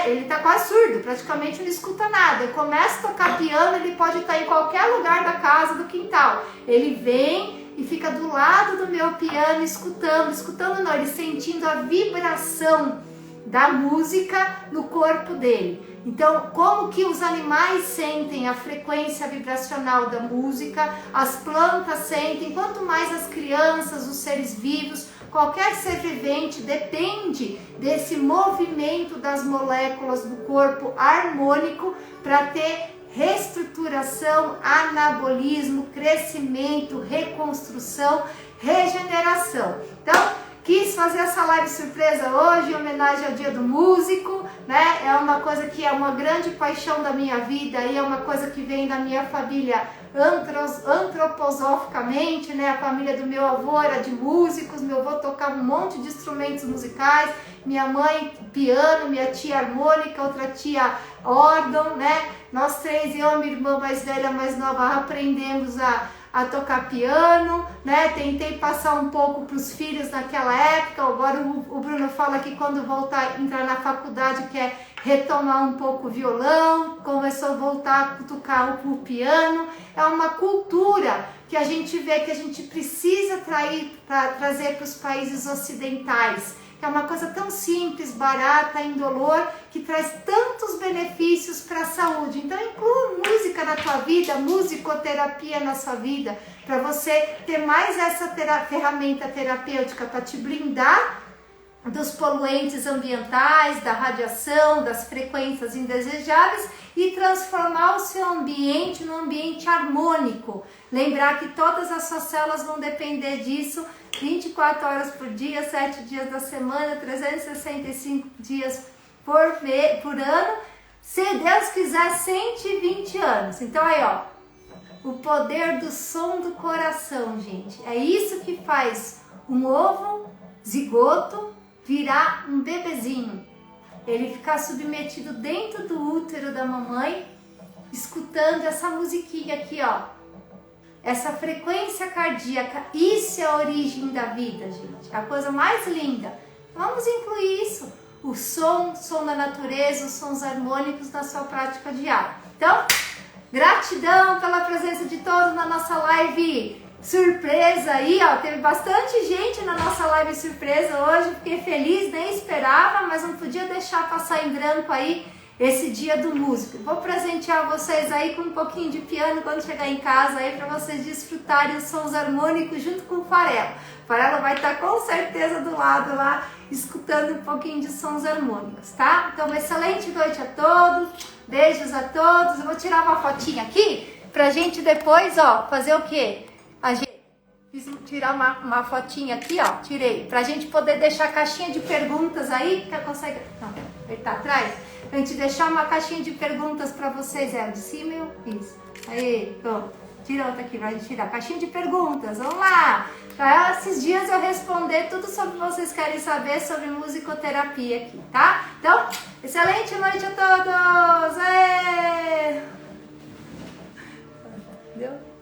Ele tá quase surdo, praticamente não escuta nada. Eu começo a tocar piano, ele pode estar em qualquer lugar da casa, do quintal. Ele vem e fica do lado do meu piano escutando não, ele sentindo a vibração da música no corpo dele. Então, como que os animais sentem a frequência vibracional da música, as plantas sentem, quanto mais as crianças, os seres vivos, qualquer ser vivente depende desse movimento das moléculas do corpo harmônico para ter reestruturação, anabolismo, crescimento, reconstrução, regeneração. Então, quis fazer essa live surpresa hoje em homenagem ao Dia do Músico, né? É uma coisa que é uma grande paixão da minha vida e é uma coisa que vem da minha família antroposoficamente, né? A família do meu avô era de músicos, meu avô tocava um monte de instrumentos musicais, minha mãe piano, minha tia harmônica, outra tia órgão, né? Nós três, eu e minha irmã mais velha, mais nova, aprendemos a tocar piano, né? Tentei passar um pouco para os filhos naquela época. Agora o Bruno fala que quando voltar, entrar na faculdade, quer retomar um pouco o violão, começou a voltar a tocar o piano. É uma cultura que a gente vê que a gente precisa trazer para os países ocidentais, que é uma coisa tão simples, barata, indolor, que traz tantos benefícios para a saúde. Então inclua música na tua vida, musicoterapia na sua vida, para você ter mais essa ferramenta terapêutica para te blindar dos poluentes ambientais, da radiação, das frequências indesejáveis e transformar o seu ambiente num ambiente harmônico. Lembrar que todas as suas células vão depender disso 24 horas por dia, 7 dias da semana, 365 dias por ano, Se Deus quiser, 120 anos. Então aí, ó, o poder do som do coração, gente. É isso que faz um ovo zigoto virar um bebezinho. Ele ficar submetido dentro do útero da mamãe, escutando essa musiquinha aqui, ó. Essa frequência cardíaca. Isso é a origem da vida, gente. É a coisa mais linda. Vamos incluir isso. O som da natureza, os sons harmônicos na sua prática diária. Então, gratidão pela presença de todos na nossa live surpresa aí, ó. Teve bastante gente na nossa live surpresa hoje. Fiquei feliz, nem esperava, mas não podia deixar passar em branco aí esse dia do músico. Vou presentear vocês aí com um pouquinho de piano quando chegar em casa aí para vocês desfrutarem os sons harmônicos junto com o farelo. O farelo vai estar com certeza do lado lá, escutando um pouquinho de sons harmônicos, tá? Então, uma excelente noite a todos, beijos a todos. Eu vou tirar uma fotinha aqui pra gente depois, ó, fazer o quê? Tirar uma fotinha aqui, ó, tirei, pra gente poder deixar a caixinha de perguntas aí, que consegue, não, ele tá atrás, pra gente deixar uma caixinha de perguntas pra vocês, de cima, isso, aí, pronto, tira outra aqui, vai tirar, caixinha de perguntas, vamos lá, pra esses dias eu responder tudo sobre o que vocês querem saber sobre musicoterapia aqui, tá? Então, excelente noite a todos! Deu?